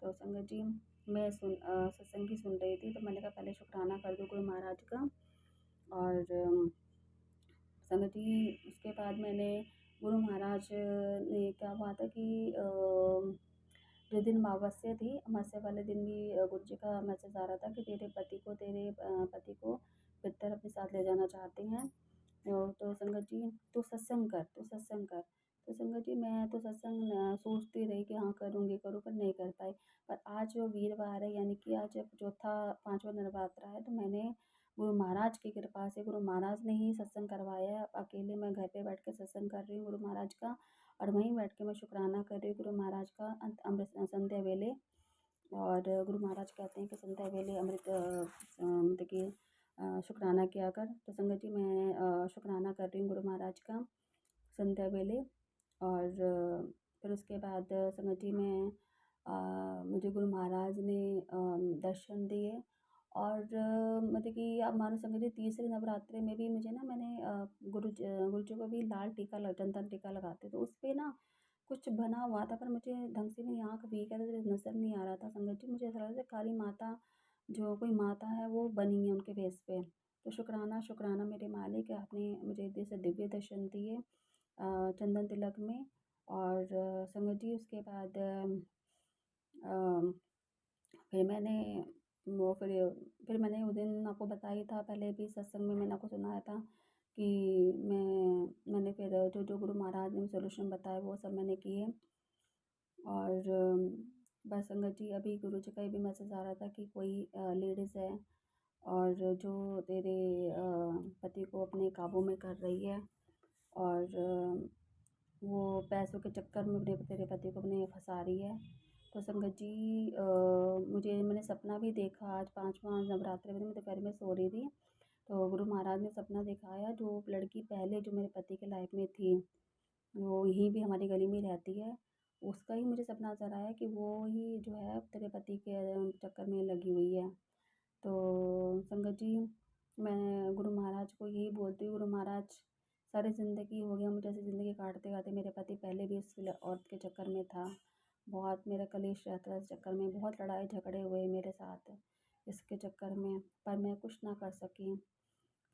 तो संगत जी मैं सत्संग ही सुन रही थी, तो मैंने कहा पहले शुक्राना कर दूँ गुरु महाराज का। और संगत जी उसके बाद मैंने गुरु महाराज ने, क्या हुआ था कि जो दिन अमावस्या थी, अमावस्या वाले दिन भी गुरु जी का मैसेज आ रहा था कि तेरे पति को पितर अपने साथ ले जाना चाहते हैं। तो संगत जी तू सत्संग कर, तू सत्संग कर। तो संगत जी मैं तो सत्संग सोचती रही कि हाँ करूँगी करूँ, पर नहीं कर पाई। पर आज आज वीरवार है, यानी कि आज चौथा 5वां नवरात्रा है, तो मैंने गुरु महाराज की कृपा से, गुरु महाराज ने ही सत्संग करवाया है। अब अकेले मैं घर पे बैठ के सत्संग कर रही हूँ गुरु महाराज का, और वहीं बैठ के मैं शुक्राना कर रही हूँ गुरु महाराज का अमृत संध्या वेले। और गुरु महाराज कहते हैं कि संध्या वेले अमृत मतलब कि शुक्राना किया कर। तो संगत जी मैं शुक्राना कर रही हूँ गुरु महाराज का संध्या वेले। और फिर उसके बाद संगत जी मैं मुझे गुरु महाराज ने दर्शन दिए। और मतलब कि आप मानो संगत जी तीसरे नवरात्रे में भी मुझे ना, मैंने गुरु जी को भी लाल टीका चंदन टीका लगाते, तो उस पर ना कुछ बना हुआ था, पर मुझे ढंग से मेरी आँख वीक है तो नज़र नहीं आ रहा था संगत जी। मुझे ऐसा लग रहा था काली माता, जो कोई माता है वो बनी है उनके फेस पे। तो शुक्राना शुक्राना मेरे मालिक, आपने मुझे जैसे दिव्य दर्शन दिए चंदन तिलक में। और संगत जी उसके बाद फिर मैंने वो फिर मैंने उस दिन आपको बताया ही था, पहले भी सत्संग में मैंने आपको सुनाया था कि मैंने फिर जो गुरु महाराज ने सोल्यूशन बताया वो सब मैंने किए। और बस संगत जी अभी गुरु जी का ये भी मैसेज आ रहा था कि कोई लेडीज़ है और जो तेरे पति को अपने काबू में कर रही है, और वो पैसों के चक्कर में अपने तेरे पति को अपने फंसा रही है। तो संगत जी मैंने सपना भी देखा आज 5वां नवरात्रि में, मैं दोपहर में सो रही थी, तो गुरु महाराज ने सपना दिखाया, जो लड़की पहले जो मेरे पति के लाइफ में थी, वो यहीं भी हमारी गली में रहती है, उसका ही मुझे सपना नज़र आया कि वो ही जो है तेरे पति के चक्कर में लगी हुई है। तो संगत जी मैं गुरु महाराज को यही बोलती हूँ, गुरु महाराज सारी ज़िंदगी हो गया मुझे ऐसी ज़िंदगी काटते काटते, मेरे पति पहले भी इस औरत के चक्कर में था, बहुत मेरा कलेश रहता था इस चक्कर में, बहुत लड़ाई झगड़े हुए मेरे साथ इसके चक्कर में, पर मैं कुछ ना कर सकी।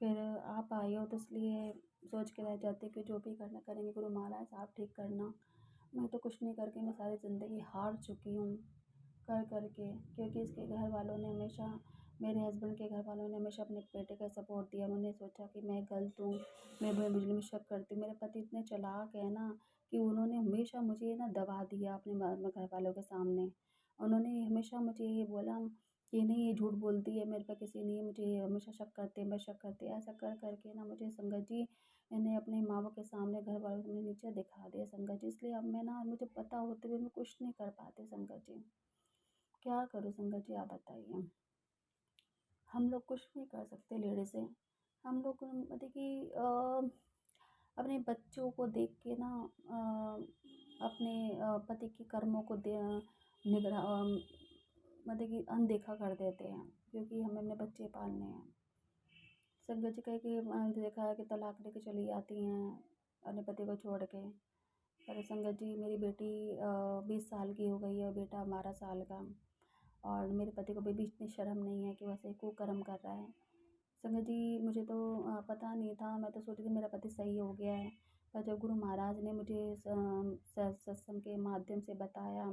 फिर आप आए हो तो इसलिए सोच के रह जाती कि जो भी करना करेंगे गुरु महाराज आप ठीक करना। मैं तो कुछ नहीं करके मैं सारी ज़िंदगी हार चुकी हूँ कर कर के, क्योंकि इसके घर वालों ने हमेशा, मेरे हस्बैंड के घर वालों ने हमेशा अपने बेटे का सपोर्ट दिया। उन्होंने सोचा कि मैं गलत हूँ, मैं बिजली में शक करती हूँ। मेरे पति इतने चालाक है ना कि उन्होंने हमेशा मुझे ना दबा दिया अपने घर वालों के सामने। उन्होंने हमेशा मुझे ये बोला कि नहीं ये झूठ बोलती है, मेरे पे किसी नहीं, मुझे हमेशा शक करते हैं, मैं शक करती है, ऐसा कर करके ना मुझे संगत जी इन्हें अपने माँ बाप के सामने घर वालों के सामने नीचे दिखा दिया संगत जी। इसलिए अब मैं ना, मुझे पता होते हुए मैं कुछ नहीं कर पाती संगत जी, क्या करूँ संगत जी आप बताइए। हम लोग कुछ नहीं कर सकते लेडीज़ हैं, हम लोग मतलब कि अपने बच्चों को देख के ना अपने पति के कर्मों को निगरा मतलब कि अनदेखा कर देते हैं, क्योंकि हमें अपने बच्चे पालने हैं। संगत जी कहे कि देखा है कि तलाक लेके चली जाती हैं अपने पति को छोड़ के। पर संगत जी मेरी बेटी 20 साल की हो गई है और बेटा 12 साल का, और मेरे पति को भी इतनी शर्म नहीं है कि वैसे कुकर्म कर रहा है। संगत जी मुझे तो पता नहीं था, मैं तो सोची थी मेरा पति सही हो गया है, पर जब गुरु महाराज ने मुझे सत्संग के माध्यम से बताया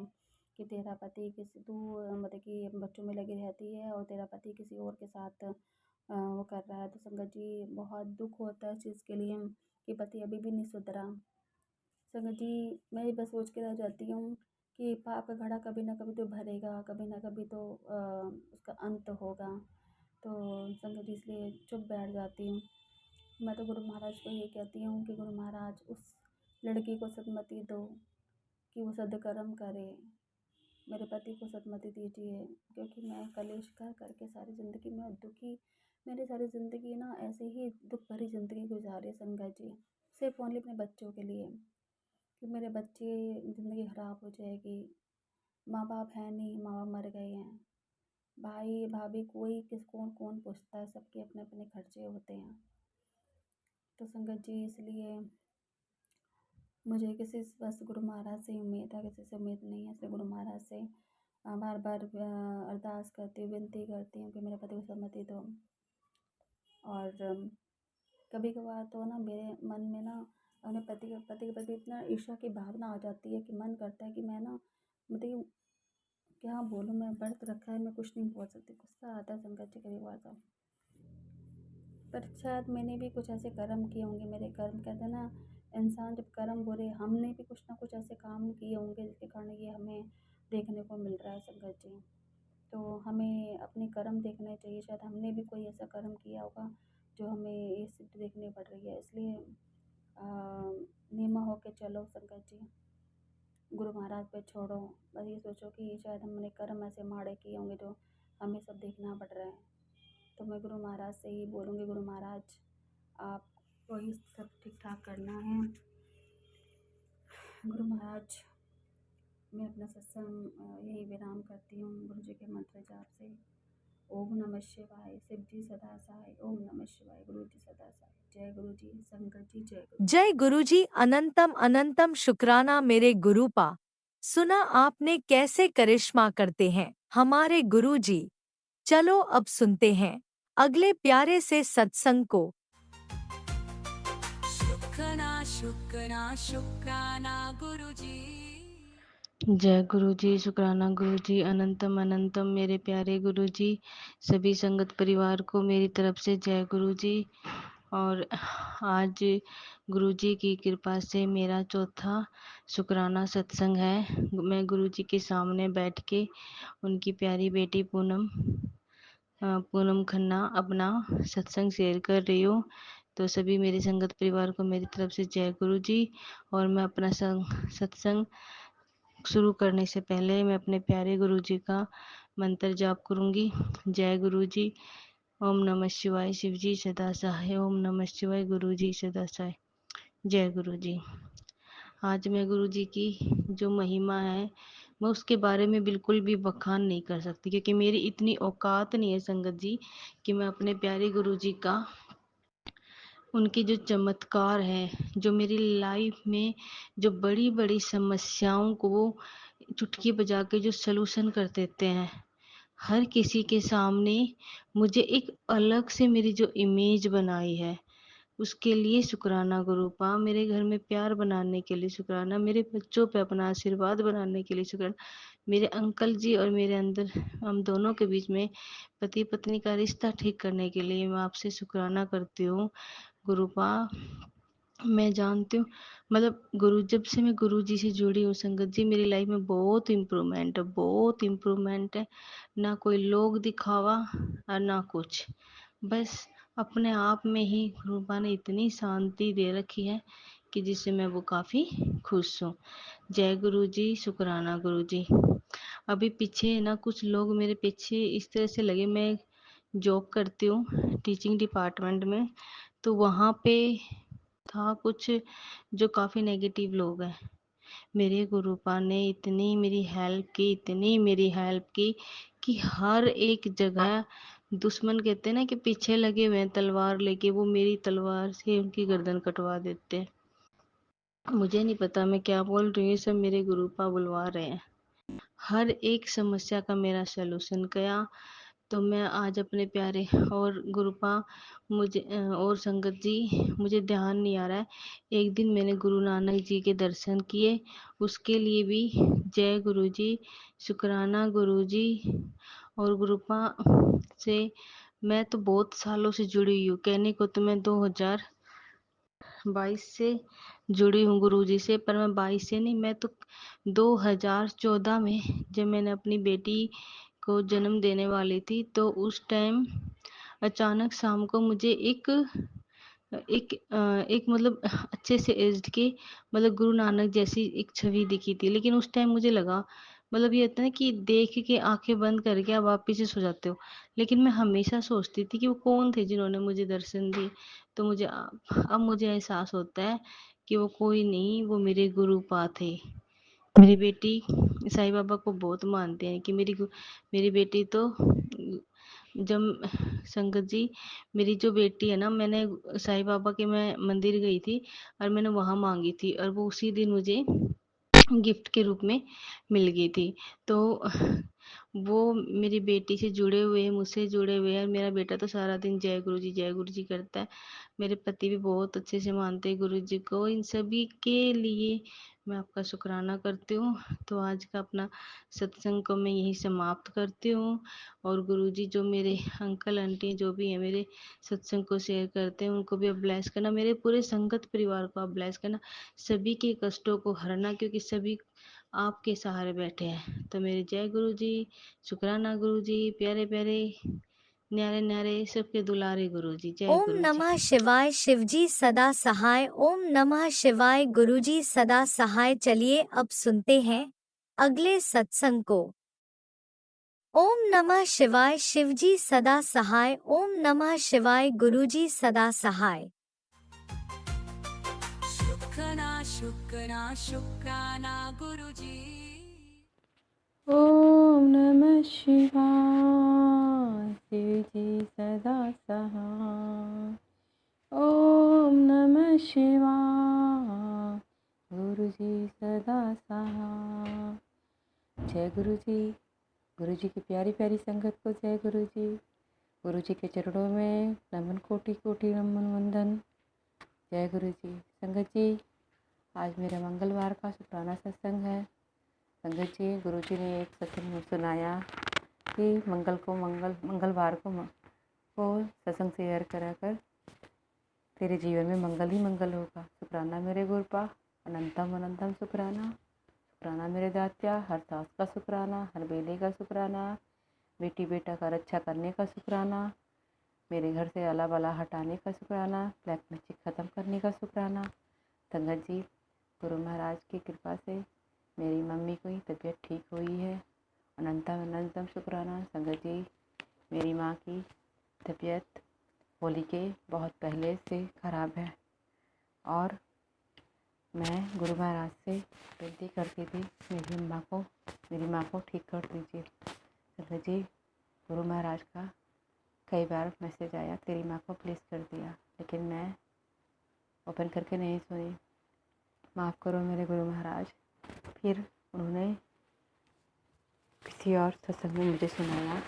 कि तेरा पति किसी तू मतलब कि बच्चों में लगी रहती है और तेरा पति किसी और के साथ वो कर रहा है, तो संगत जी बहुत दुख होता है इस चीज़ के लिए कि पति अभी भी नहीं सुधरा। संगत जी मैं ये बस सोच के रह जाती हूँ कि पाप का घड़ा कभी ना कभी तो भरेगा, कभी ना कभी तो उसका अंत होगा। तो संगत जी इसलिए चुप बैठ जाती हूँ। मैं तो गुरु महाराज को ये कहती हूँ कि गुरु महाराज उस लड़की को सद्मति दो कि वो सद्कर्म करे, मेरे पति को सद्मति दीजिए, क्योंकि मैं कलेश कर करके सारी ज़िंदगी में दुखी, मेरी सारी ज़िंदगी ना ऐसे ही दुख भरी ज़िंदगी गुजारी संगत जी, सिर्फ ओनली अपने बच्चों के लिए कि मेरे बच्चे ज़िंदगी ख़राब हो जाएगी। माँ बाप है नहीं, माँ बाप मर गए हैं, भाई भाभी कोई किस कौन कौन पूछता है, सबके अपने अपने खर्चे होते हैं। तो संगत जी इसलिए मुझे किसी बस गुरु महाराज से ही उम्मीद है, किसी से उम्मीद नहीं है। इसलिए गुरु महाराज से बार बार अरदास करती हूँ, विनती करती हूँ कि मेरे पति को सम्मति दो। और कभी कभार तो ना मेरे मन में ना अपने पति के प्रति इतना ईर्ष्या की भावना आ जाती है कि मन करता है कि मैं ना मतलब क्या बोलूँ, मैं व्रत रखा है, मैं कुछ नहीं बोल सकती, गुस्सा आता है संगत जी कभी कभार तो। पर शायद मैंने भी कुछ ऐसे कर्म किए होंगे, मेरे कर्म कहते हैं ना, इंसान जब कर्म बुरे, हमने भी कुछ ना कुछ ऐसे काम किए होंगे जिसके कारण ये हमें देखने को मिल रहा है संगत जी। तो हमें अपने कर्म देखने चाहिए, शायद हमने भी कोई ऐसा कर्म किया होगा जो हमें ये सिद्ध देखनी पड़ रही है। इसलिए नियमा होके चलो संगत जी, गुरु महाराज पे छोड़ो। बस ये सोचो कि शायद हमने कर्म ऐसे माड़े किए होंगे जो हमें सब देखना पड़ रहा है। तो मैं गुरु महाराज से ही बोलूँगी, गुरु महाराज आपको ही सब ठीक ठाक करना है। गुरु महाराज, मैं अपना सत्संग यही विराम करती हूँ गुरु जी के मंत्र जाप से। ओम नमः शिवाय, शिव जी सदा सहाय। ओम नमः शिवाय, गुरु जी सदा सहाय। जय गुरु जी, संगत जी जय गुरु। जय गुरुजी। अनंतम अनंतम शुक्राना मेरे गुरुपा। सुना आपने कैसे करिश्मा करते हैं हमारे गुरुजी। चलो अब सुनते हैं अगले प्यारे से सत्संग को। शुक्राना शुक्राना शुक्राना गुरुजी। जय गुरु जी। शुक्राना गुरु जी। अनंतम अनंतम मेरे प्यारे गुरु जी। सभी संगत परिवार को मेरी तरफ से जय गुरु जी। और आज गुरु जी की कृपा से मेरा चौथा शुक्राना सत्संग है। मैं गुरु जी के सामने बैठ के उनकी प्यारी बेटी पूनम खन्ना अपना सत्संग शेयर कर रही हूँ। तो सभी मेरे संगत परिवार को मेरी तरफ से जय गुरु जी। और मैं अपना सत्संग शुरू करने से पहले मैं अपने प्यारे गुरु जी का मंत्र जाप करूंगी। जय गुरु जी। ओम नमः शिवाय, शिव जी सदा सहाय। ओम नमः शिवाय, गुरु जी सदा सहाय। जय गुरु जी। आज मैं गुरु जी की जो महिमा है मैं उसके बारे में बिल्कुल भी बखान नहीं कर सकती, क्योंकि मेरी इतनी औकात नहीं है संगत जी कि मैं अपने प्यारे गुरु जी का उनके जो चमत्कार है, जो मेरी लाइफ में जो बड़ी बड़ी समस्याओं को वो चुटकी बजा के जो सलूशन कर देते हैं, हर किसी के सामने मुझे एक अलग से मेरी जो इमेज बनाई है उसके लिए शुक्राना गुरुपा। मेरे घर में प्यार बनाने के लिए शुक्राना, मेरे बच्चों पे अपना आशीर्वाद बनाने के लिए शुक्राना, मेरे अंकल जी और मेरे अंदर हम दोनों के बीच में पति पत्नी का रिश्ता ठीक करने के लिए मैं आपसे शुक्राना करती हूँ गुरुपा। मैं जानती हूँ, मतलब जब से मैं गुरु जी से जुड़ी हूँ संगत जी, मेरी लाइफ में बहुत इम्प्रूवमेंट है, बहुत इम्प्रूवमेंट है। ना कोई लोग दिखावा और ना कुछ, बस अपने आप में ही गुरुपा ने इतनी शांति दे रखी है कि जिससे मैं वो काफ़ी खुश हूँ। जय गुरु जी। शुक्राना गुरु जी। अभी पीछे ना कुछ लोग मेरे पीछे इस तरह से लगे, मैं जॉब करती हूँ टीचिंग डिपार्टमेंट में, तो वहाँ पे था कुछ जो काफ़ी नेगेटिव लोग हैं। मेरे गुरुपा ने इतनी मेरी हेल्प की, इतनी मेरी हेल्प की कि हर एक जगह दुश्मन कहते हैं ना कि पीछे लगे हुए हैं तलवार लेके, वो मेरी तलवार से उनकी गर्दन कटवा देते हैं। मुझे नहीं पता मैं क्या बोल रही हूँ, ये सब मेरे गुरुपा बुलवा रहे हैं। हर एक समस्या का मेरा सलूशन किया। तो मैं आज अपने प्यारे और गुरुपा और संगत जी, मुझे ध्यान नहीं आ रहा है, एक दिन मैंने गुरु नानक जी के दर्शन किए, उसके लिए भी जय गुरु जी। शुक्राना गुरु जी। और गुरुपा से मैं तो बहुत सालों से जुड़ी हुई हूँ, कहने को तो मैं 2022 से जुड़ी हूँ गुरु जी से, पर मैं 22 से नहीं, मैं तो 2014 में जब मैंने अपनी बेटी को जन्म देने वाली थी, तो उस टाइम अचानक शाम को मुझे एक एक एक मतलब अच्छे से एज्ड के, मतलब गुरु नानक जैसी एक छवि दिखी थी। लेकिन उस टाइम मुझे लगा, मतलब ये होता है ना कि देख के आंखें बंद करके आप वापिस से सो जाते हो, लेकिन मैं हमेशा सोचती थी कि वो कौन थे जिन्होंने मुझे दर्शन दिए। तो मुझे अब मुझे एहसास होता है कि वो कोई नहीं, वो मेरे गुरुपा थे। मेरी बेटी साईं बाबा को बहुत मानते हैं कि मेरी बेटी तो जब संगत जी, मेरी जो बेटी है ना, मैंने साईं बाबा के मैं मंदिर गई थी और मैंने वहाँ मांगी थी और वो उसी दिन मुझे गिफ्ट के रूप में मिल गई थी। तो वो मेरी बेटी से जुड़े हुए हैं, मुझसे जुड़े हुए हैं। मेरा बेटा तो सारा दिन जय गुरु जी करता है। मेरे पति भी बहुत अच्छे से मानते हैं गुरु जी को। इन सभी के लिए मैं आपका शुक्राना करती हूँ। तो आज का अपना सत्संग को मैं यही समाप्त करती हूँ। और गुरु जी जो मेरे अंकल आंटी जो भी हैं मेरे सत्संग को शेयर करते हैं, उनको भी आप ब्लेस करना, मेरे पूरे संगत परिवार को आप ब्लेस करना, सभी के कष्टों को हरना, क्योंकि सभी आपके सहारे बैठे हैं। तो मेरी जय गुरु जी, शुक्राना गुरु जी, प्यारे प्यारे न्यारे न्यारे सबके दुलारे गुरु जी, जय ओम गुरु जी। नमः शिवाय। शिवजी सदा सहाय। ओम नमः शिवाय। गुरुजी सदा सहाय। चलिए अब सुनते हैं अगले सत्संग को। ओम नमः शिवाय। शिवजी सदा सहाय। ओम नमः शिवाय। गुरुजी सदा सहाय। शुक्राना शुक्राना शुक्राना गुरुजी ओम नमः शिवाय। शिव जी सदा सहाय। ओम नमः शिवाय। गुरु जी सदा सहाय। जय गुरु जी। गुरु जी की प्यारी प्यारी संगत को जय गुरु जी। गुरु जी के चरणों में नमन, कोटि कोटि नमन वंदन। जय गुरु जी। संगत जी, आज मेरा मंगलवार का शुक्राना सत्संग है। संगत जी, गुरु जी ने एक सत्संग में सुनाया कि मंगलवार को सत्संग शेयर करा कर तेरे जीवन में मंगल ही मंगल होगा। शुक्राना मेरे गुरुपा, अनंतम अनंतम शुक्राना। शुक्राना मेरे दात्या, हर सांस का शुक्राना, हर बेले का शुक्राना, बेटी बेटा का रक्षा करने का शुक्राना, मेरे घर से अला बला हटाने का शुक्राना, ब्लैक मैजिक ख़त्म करने का शुक्राना। संगत जी, गुरु महाराज की कृपा से मेरी मम्मी की तबीयत ठीक हुई है। अनंतम अनंतम शुक्राना। संगत जी, मेरी माँ की तबीयत होली के बहुत पहले से ख़राब है और मैं गुरु महाराज से विनती करती थी मेरी माँ को ठीक कर दीजिए। संगत जी, गुरु महाराज का कई बार मैसेज आया, तेरी माँ को प्लीज़ कर दिया, लेकिन मैं ओपन करके नहीं सुनी। माफ़ करो मेरे गुरु महाराज। फिर उन्होंने किसी और सत्संग में मुझे सुनाया,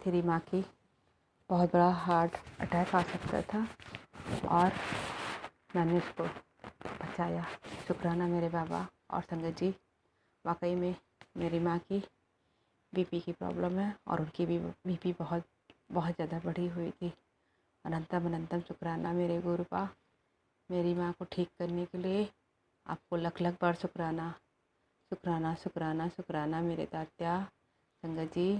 तेरी माँ की बहुत बड़ा हार्ट अटैक आ सकता था और मैंने उसको बचाया। शुक्राना मेरे बाबा। और संगत जी, वाकई में मेरी माँ की बीपी की प्रॉब्लम है और उनकी भी बीपी बहुत ज़्यादा बढ़ी हुई थी। अनंतम अनंतम शुक्राना मेरे गुरुपा। मेरी माँ को ठीक करने के लिए आपको लख लख बार शुक्राना। शुक्राना शुक्राना शुक्राना मेरे तात्या। संगत जी,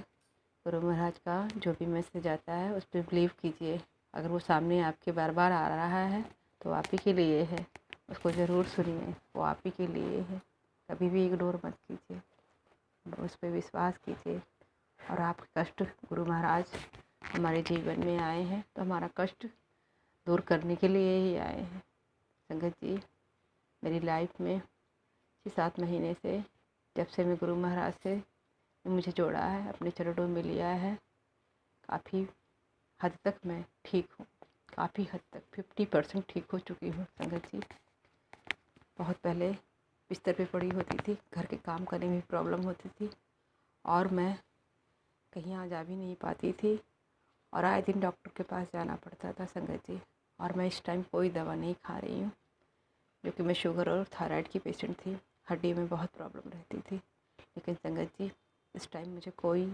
गुरु महाराज का जो भी मैसेज आता है उस पर बिलीव कीजिए। अगर वो सामने आपके बार बार आ रहा है तो आप ही के लिए है, उसको ज़रूर सुनिए, वो आप ही के लिए है। कभी भी इग्नोर मत कीजिए, उस पर विश्वास कीजिए। और आपके कष्ट गुरु महाराज हमारे जीवन में आए हैं तो हमारा कष्ट दूर करने के लिए ही आए हैं। संगत जी, मेरी लाइफ में 6-7 महीने से, जब से मैं गुरु महाराज से मुझे जोड़ा है, अपने चरणों में लिया है, काफ़ी हद तक मैं ठीक हूँ। काफ़ी हद तक 50% ठीक हो चुकी हूँ। संगत जी, बहुत पहले बिस्तर पे पड़ी होती थी, घर के काम करने में प्रॉब्लम होती थी और मैं कहीं आ जा भी नहीं पाती थी और आए दिन डॉक्टर के पास जाना पड़ता था। संगत जी, और मैं इस टाइम कोई दवा नहीं खा रही हूँ, क्योंकि मैं शुगर और थायराइड की पेशेंट थी। हड्डी में बहुत प्रॉब्लम रहती थी। लेकिन संगत जी, इस टाइम मुझे कोई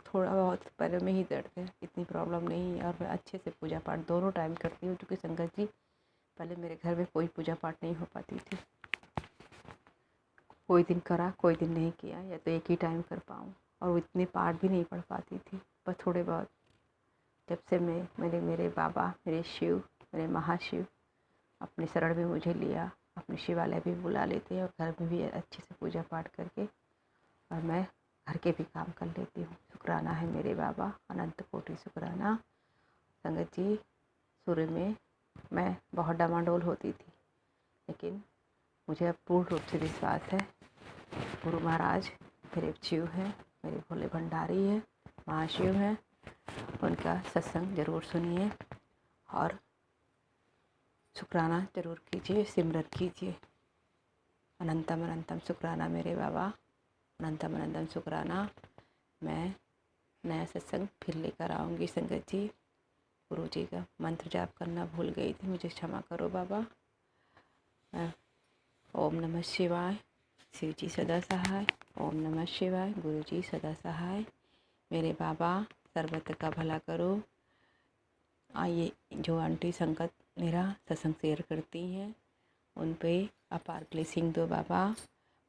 थोड़ा बहुत पैरों में ही दर्द है, इतनी प्रॉब्लम नहीं है और मैं अच्छे से पूजा पाठ दोनों टाइम करती हूँ। क्योंकि संगत जी, पहले मेरे घर में कोई पूजा पाठ नहीं हो पाती थी। कोई दिन करा, कोई दिन नहीं किया, या तो एक ही टाइम कर पाऊँ, और वो इतने पाठ भी नहीं पढ़ पाती थी, बस थोड़े बहुत। जब से मेरे बाबा, मेरे शिव, मेरे महाशिव अपने शरण में मुझे लिया, अपने शिवालय भी बुला लेते हैं और घर में भी अच्छे से पूजा पाठ करके और मैं घर के भी काम कर लेती हूँ। शुक्राना है मेरे बाबा, अनंत कोटि शुक्राना। संगत जी, शुरू में मैं बहुत डामाडोल होती थी, लेकिन मुझे अब पूर्ण रूप से विश्वास है, गुरु महाराज मेरे शिव हैं, मेरे भोले भंडारी हैं, महाशिव हैं। उनका सत्संग ज़रूर सुनिए और शुक्राना ज़रूर कीजिए, सिमरन कीजिए। अनंतम अनंतम शुक्राना मेरे बाबा, अनंतम अनंतम शुक्राना। मैं नया सत्संग फिर लेकर आऊँगी। संगत जी, गुरु जी का मंत्र जाप करना भूल गई थी, मुझे क्षमा करो बाबा। ओम नमः शिवाय। शिव जी सदा सहाय। ओम नमः शिवाय। गुरु जी सदा सहाय। मेरे बाबा, सर्वत्र का भला करो। आइए, जो आंटी संगत मेरा सत्संग शेयर करती हैं उन पे अपार ब्लेसिंग दो बाबा।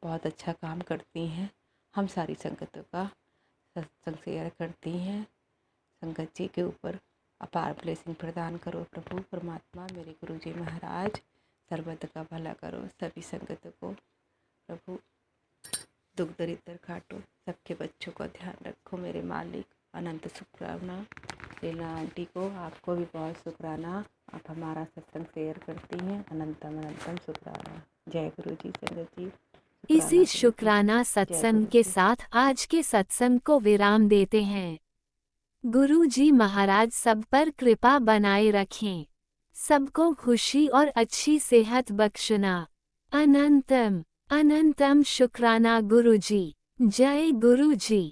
बहुत अच्छा काम करती हैं। हम सारी संगतों का सत्संग शेयर करती हैं। संगत जी के ऊपर अपार ब्लेसिंग प्रदान करो प्रभु परमात्मा। मेरे गुरु जी महाराज सर्वत्र का भला करो सभी संगतों को प्रभु। दुख दरिद्र काटो, सबके बच्चों का ध्यान रखो मेरे मालिक। अनंत शुक्राना। लीला आंटी को आपको भी बहुत शुक्राना, आप हमारा सत्संग शेयर करती हैं। अनंतम अनंतम शुक्राना। जय गुरु जी संगत जी। इसी गुरु जी। शुक्राना सत्संग के साथ आज के सत्संग को विराम देते हैं। गुरु जी महाराज सब पर कृपा बनाए रखें, सबको खुशी और अच्छी सेहत बख्शना। अनंतम अनंतम शुक्राना गुरु जी। जय गुरु जी।